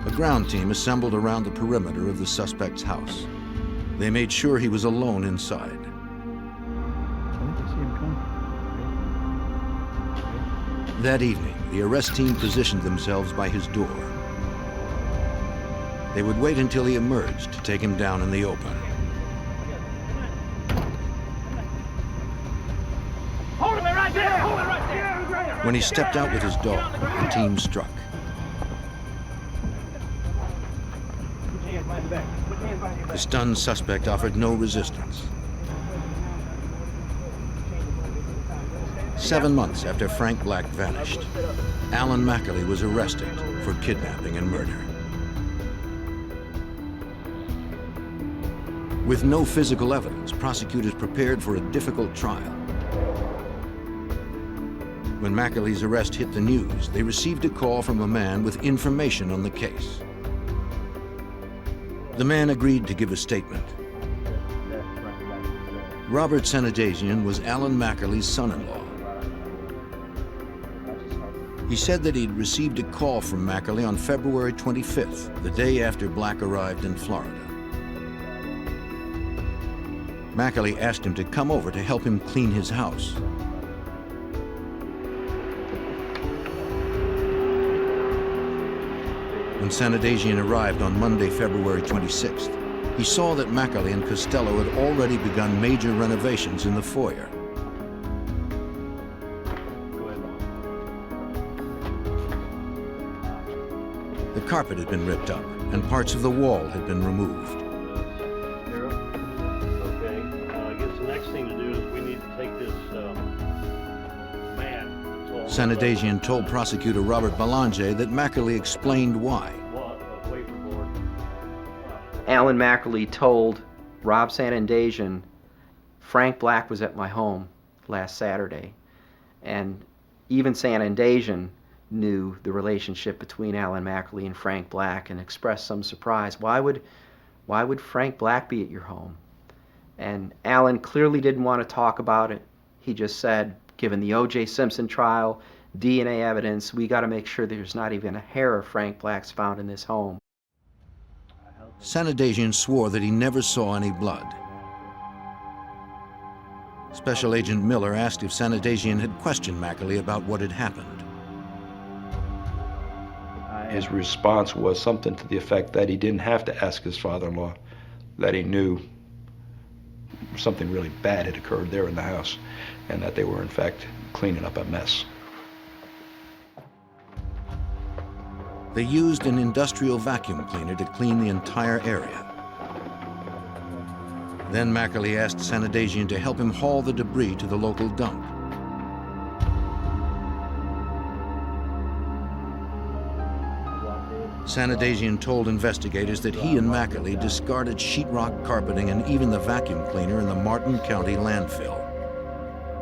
Speaker 1: A ground team assembled around the perimeter of the suspect's house. They made sure he was alone inside. That evening, the arrest team positioned themselves by his door. They would wait until he emerged to take him down in the open.
Speaker 3: Hold him right there! Hold him right there!
Speaker 1: When he stepped out with his dog, the team struck. The stunned suspect offered no resistance. 7 months after Frank Black vanished, Alan Mackley was arrested for kidnapping and murder. With no physical evidence, prosecutors prepared for a difficult trial. When Mackley's arrest hit the news, they received a call from a man with information on the case. The man agreed to give a statement. Robert Senadasian was Alan Mackley's son-in-law. He said that he'd received a call from Mackley on February 25th, the day after Black arrived in Florida. Mackley asked him to come over to help him clean his house. When Senadasian arrived on Monday, February 26th, he saw that Mackley and Costello had already begun major renovations in the foyer. The carpet had been ripped up, and parts of the wall had been removed.
Speaker 13: Okay, I guess the next thing to do is we need to take this man.
Speaker 1: Senadasian told prosecutor Robert Belanger that Mackley explained why.
Speaker 20: Alan Mackley told Rob Senadasian, Frank Black was at my home last Saturday, and even Senadasian knew the relationship between Alan Mackley and Frank Black and expressed some surprise. Why would Frank Black be at your home? And Alan clearly didn't want to talk about it. He just said, given the O.J. Simpson trial, DNA evidence, we got to make sure there's not even a hair of Frank Black's found in this home.
Speaker 1: Senadasian swore that he never saw any blood. Special Agent Miller asked if Senadasian had questioned Mackley about what had happened.
Speaker 22: His response was something to the effect that he didn't have to ask his father-in-law, that he knew something really bad had occurred there in the house, and that they were in fact cleaning up a mess.
Speaker 1: They used an industrial vacuum cleaner to clean the entire area. Then Mackley asked Senadasian to help him haul the debris to the local dump. Senadasian told investigators that he and Mackley discarded sheetrock carpeting and even the vacuum cleaner in the Martin County landfill.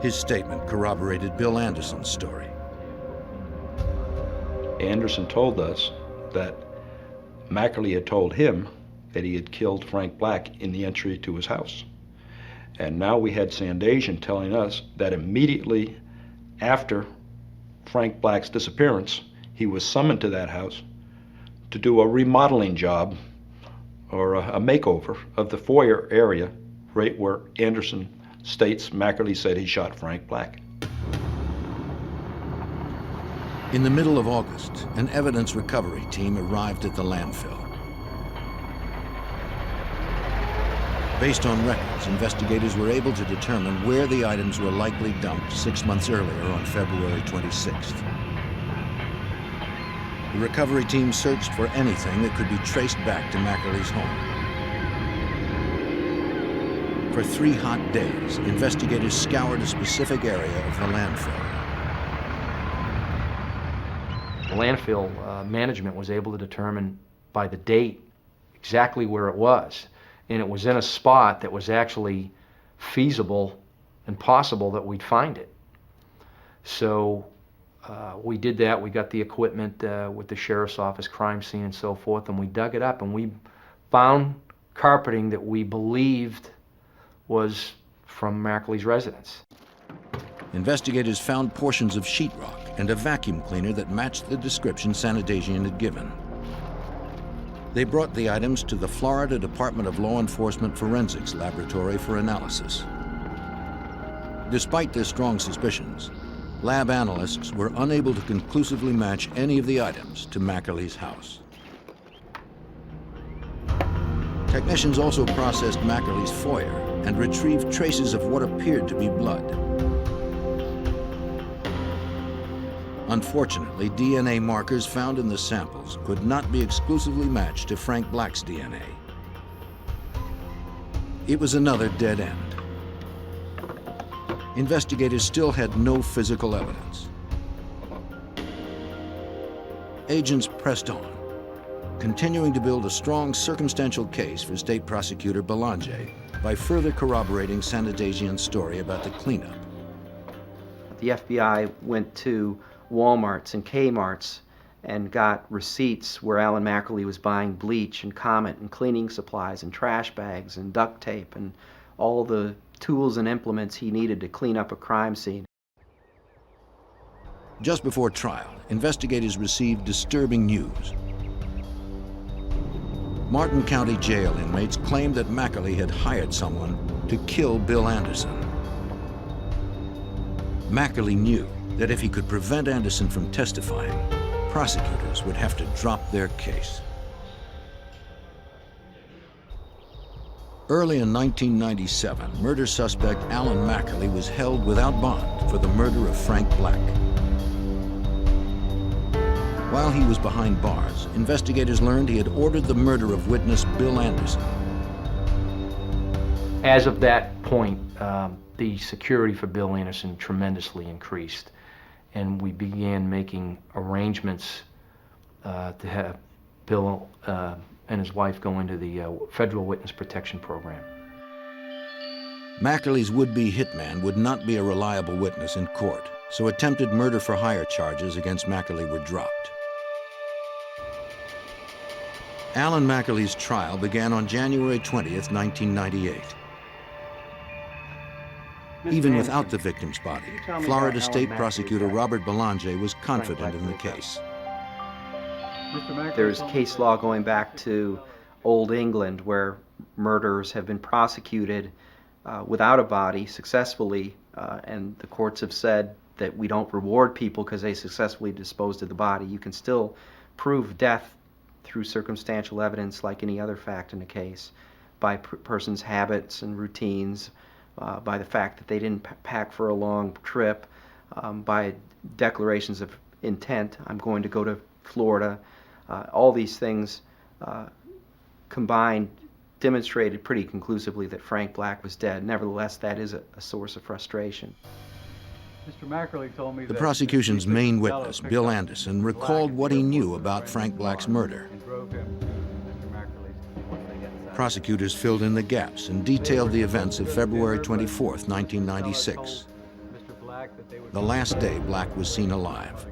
Speaker 1: His statement corroborated Bill Anderson's story.
Speaker 22: Anderson told us that Mackley had told him that he had killed Frank Black in the entry to his house. And now we had Senadasian telling us that immediately after Frank Black's disappearance, he was summoned to that house to do a remodeling job or a makeover of the foyer area right where Anderson states Mackley said he shot Frank Black.
Speaker 1: In the middle of August, an evidence recovery team arrived at the landfill. Based on records, investigators were able to determine where the items were likely dumped 6 months earlier on February 26th. The recovery team searched for anything that could be traced back to Mackley's home. For 3 hot days, investigators scoured a specific area of the landfill.
Speaker 19: The landfill management was able to determine by the date exactly where it was. And it was in a spot that was actually feasible and possible that we'd find it. So we did that. We got the equipment with the sheriff's office, crime scene, and so forth, and we dug it up, and we found carpeting that we believed was from Mackley's residence.
Speaker 1: Investigators found portions of sheetrock and a vacuum cleaner that matched the description Sanadagian had given. They brought the items to the Florida Department of Law Enforcement Forensics Laboratory for analysis. Despite their strong suspicions, lab analysts were unable to conclusively match any of the items to Mackley's house. Technicians also processed Mackley's foyer and retrieved traces of what appeared to be blood. Unfortunately, DNA markers found in the samples could not be exclusively matched to Frank Black's DNA. It was another dead end. Investigators still had no physical evidence. Agents pressed on, continuing to build a strong circumstantial case for State Prosecutor Belanger by further corroborating Sanadagian's story about the cleanup.
Speaker 20: The FBI went to Walmarts and Kmarts and got receipts where Alan Mackley was buying bleach and Comet and cleaning supplies and trash bags and duct tape and all the tools and implements he needed to clean up a crime scene.
Speaker 1: Just before trial, investigators received disturbing news. Martin County Jail inmates claimed that Mackley had hired someone to kill Bill Anderson. Mackley knew that if he could prevent Anderson from testifying, prosecutors would have to drop their case. Early in 1997, murder suspect Alan Mackley was held without bond for the murder of Frank Black. While he was behind bars, investigators learned he had ordered the murder of witness Bill Anderson.
Speaker 19: As of that point, the security for Bill Anderson tremendously increased, and we began making arrangements to have Bill and his wife go into the Federal Witness Protection Program.
Speaker 1: Mackley's would-be hitman would not be a reliable witness in court, so attempted murder-for-hire charges against Mackley were dropped. Alan Mackley's trial began on January 20th, 1998. Even without the victim's body, Florida State Prosecutor Robert Belanger was confident in the case.
Speaker 20: There's case law going back to Old England where murderers have been prosecuted without a body successfully, and the courts have said that we don't reward people because they successfully disposed of the body. You can still prove death through circumstantial evidence like any other fact in a case, by person's habits and routines, by the fact that they didn't pack for a long trip, by declarations of intent, I'm going to go to Florida. All these things combined demonstrated pretty conclusively that Frank Black was dead. Nevertheless, that is a source of frustration.
Speaker 5: Mr. Mackley told me
Speaker 1: the prosecution's main witness, Bill Anderson, recalled what he knew about Frank Black's murder. Prosecutors filled in the gaps and detailed the events of February 24th, 1996, the last day Black was seen alive.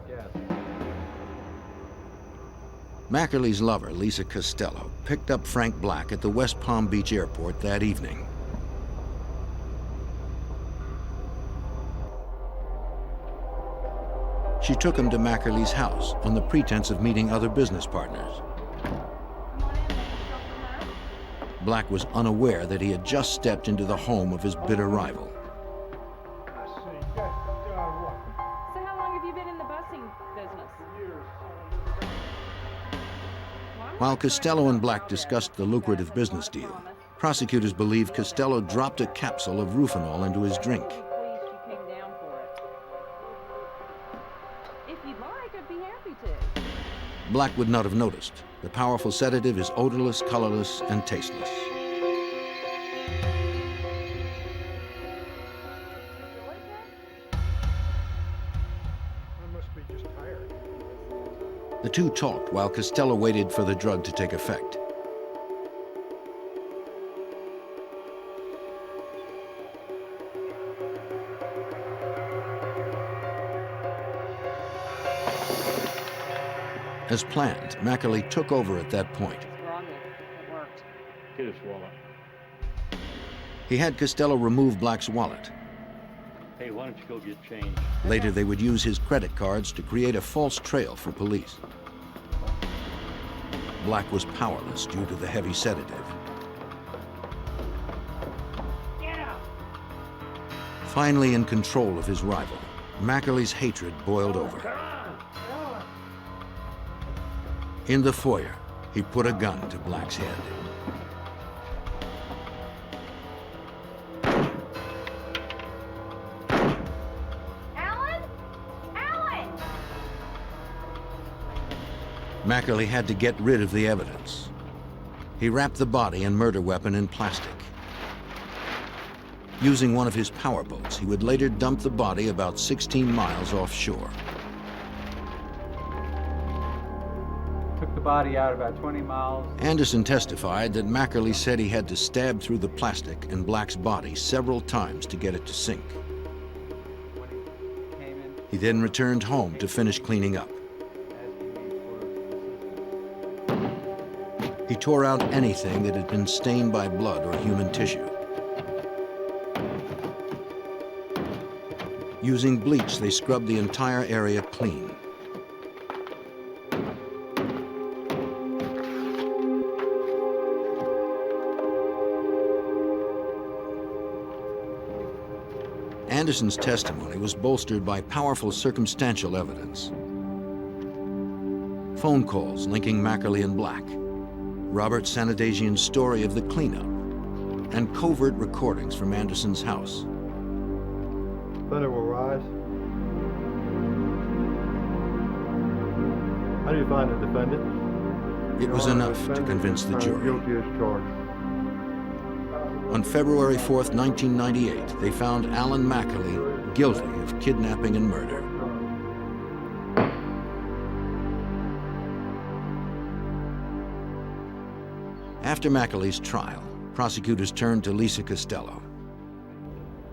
Speaker 1: Mackley's lover, Lisa Costello, picked up Frank Black at the West Palm Beach airport that evening. She took him to Mackley's house on the pretense of meeting other business partners. Black was unaware that he had just stepped into the home of his bitter rival.
Speaker 8: So how long have you been in the busing business?
Speaker 1: While Costello and Black discussed the lucrative business deal, prosecutors believe Costello dropped a capsule of Rufinol into his drink.
Speaker 8: If you'd like, I'd be happy to.
Speaker 1: Black would not have noticed. The powerful sedative is odorless, colorless, and tasteless. The two talked while Costello waited for the drug to take effect. As planned, Mackerly took over at that point.
Speaker 13: Get his wallet.
Speaker 1: He had Costello remove Black's wallet.
Speaker 13: Hey, why don't you go get change?
Speaker 1: Later, they would use his credit cards to create a false trail for police. Black was powerless due to the heavy sedative. Finally in control of his rival, Mackerly's hatred boiled over. In the foyer, he put a gun to Black's head. Mackerly had to get rid of the evidence. He wrapped the body and murder weapon in plastic. Using one of his powerboats, he would later dump the body about 16 miles offshore.
Speaker 14: Took the body out about 20 miles.
Speaker 1: Anderson testified that Mackerly said he had to stab through the plastic in Black's body several times to get it to sink. He then returned home to finish cleaning up. He tore out anything that had been stained by blood or human tissue. Using bleach, they scrubbed the entire area clean. Anderson's testimony was bolstered by powerful circumstantial evidence. Phone calls linking Mackerly and Black, Robert Sanadagian's story of the cleanup, and covert recordings from Anderson's house.
Speaker 17: Thunder will rise. How do you find the defendant?
Speaker 1: It was enough to convince the jury.
Speaker 17: Guilty as charged.
Speaker 1: On February 4th, 1998, they found Alan Mackerly guilty of kidnapping and murder. After Mackerly's trial, prosecutors turned to Lisa Costello.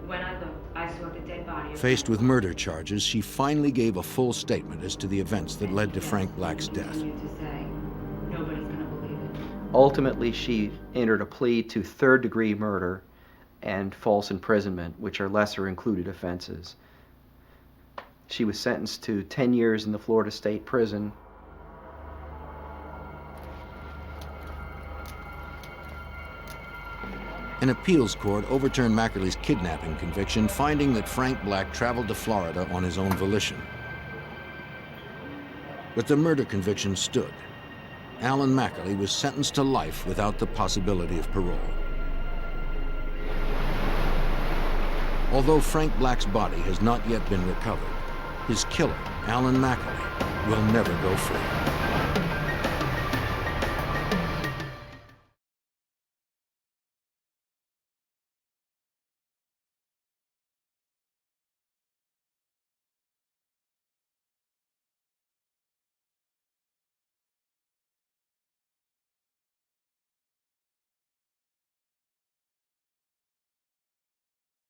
Speaker 23: When I looked, I saw the dead body.
Speaker 1: Faced with murder charges, she finally gave a full statement as to the events that led to Frank Black's death.
Speaker 23: Nobody's gonna believe it.
Speaker 20: Ultimately, she entered a plea to third-degree murder and false imprisonment, which are lesser included offenses. She was sentenced to 10 years in the Florida State Prison.
Speaker 1: An appeals court overturned Mackerly's kidnapping conviction, finding that Frank Black traveled to Florida on his own volition. But the murder conviction stood. Alan Mackerly was sentenced to life without the possibility of parole. Although Frank Black's body has not yet been recovered, his killer, Alan Mackerly, will never go free.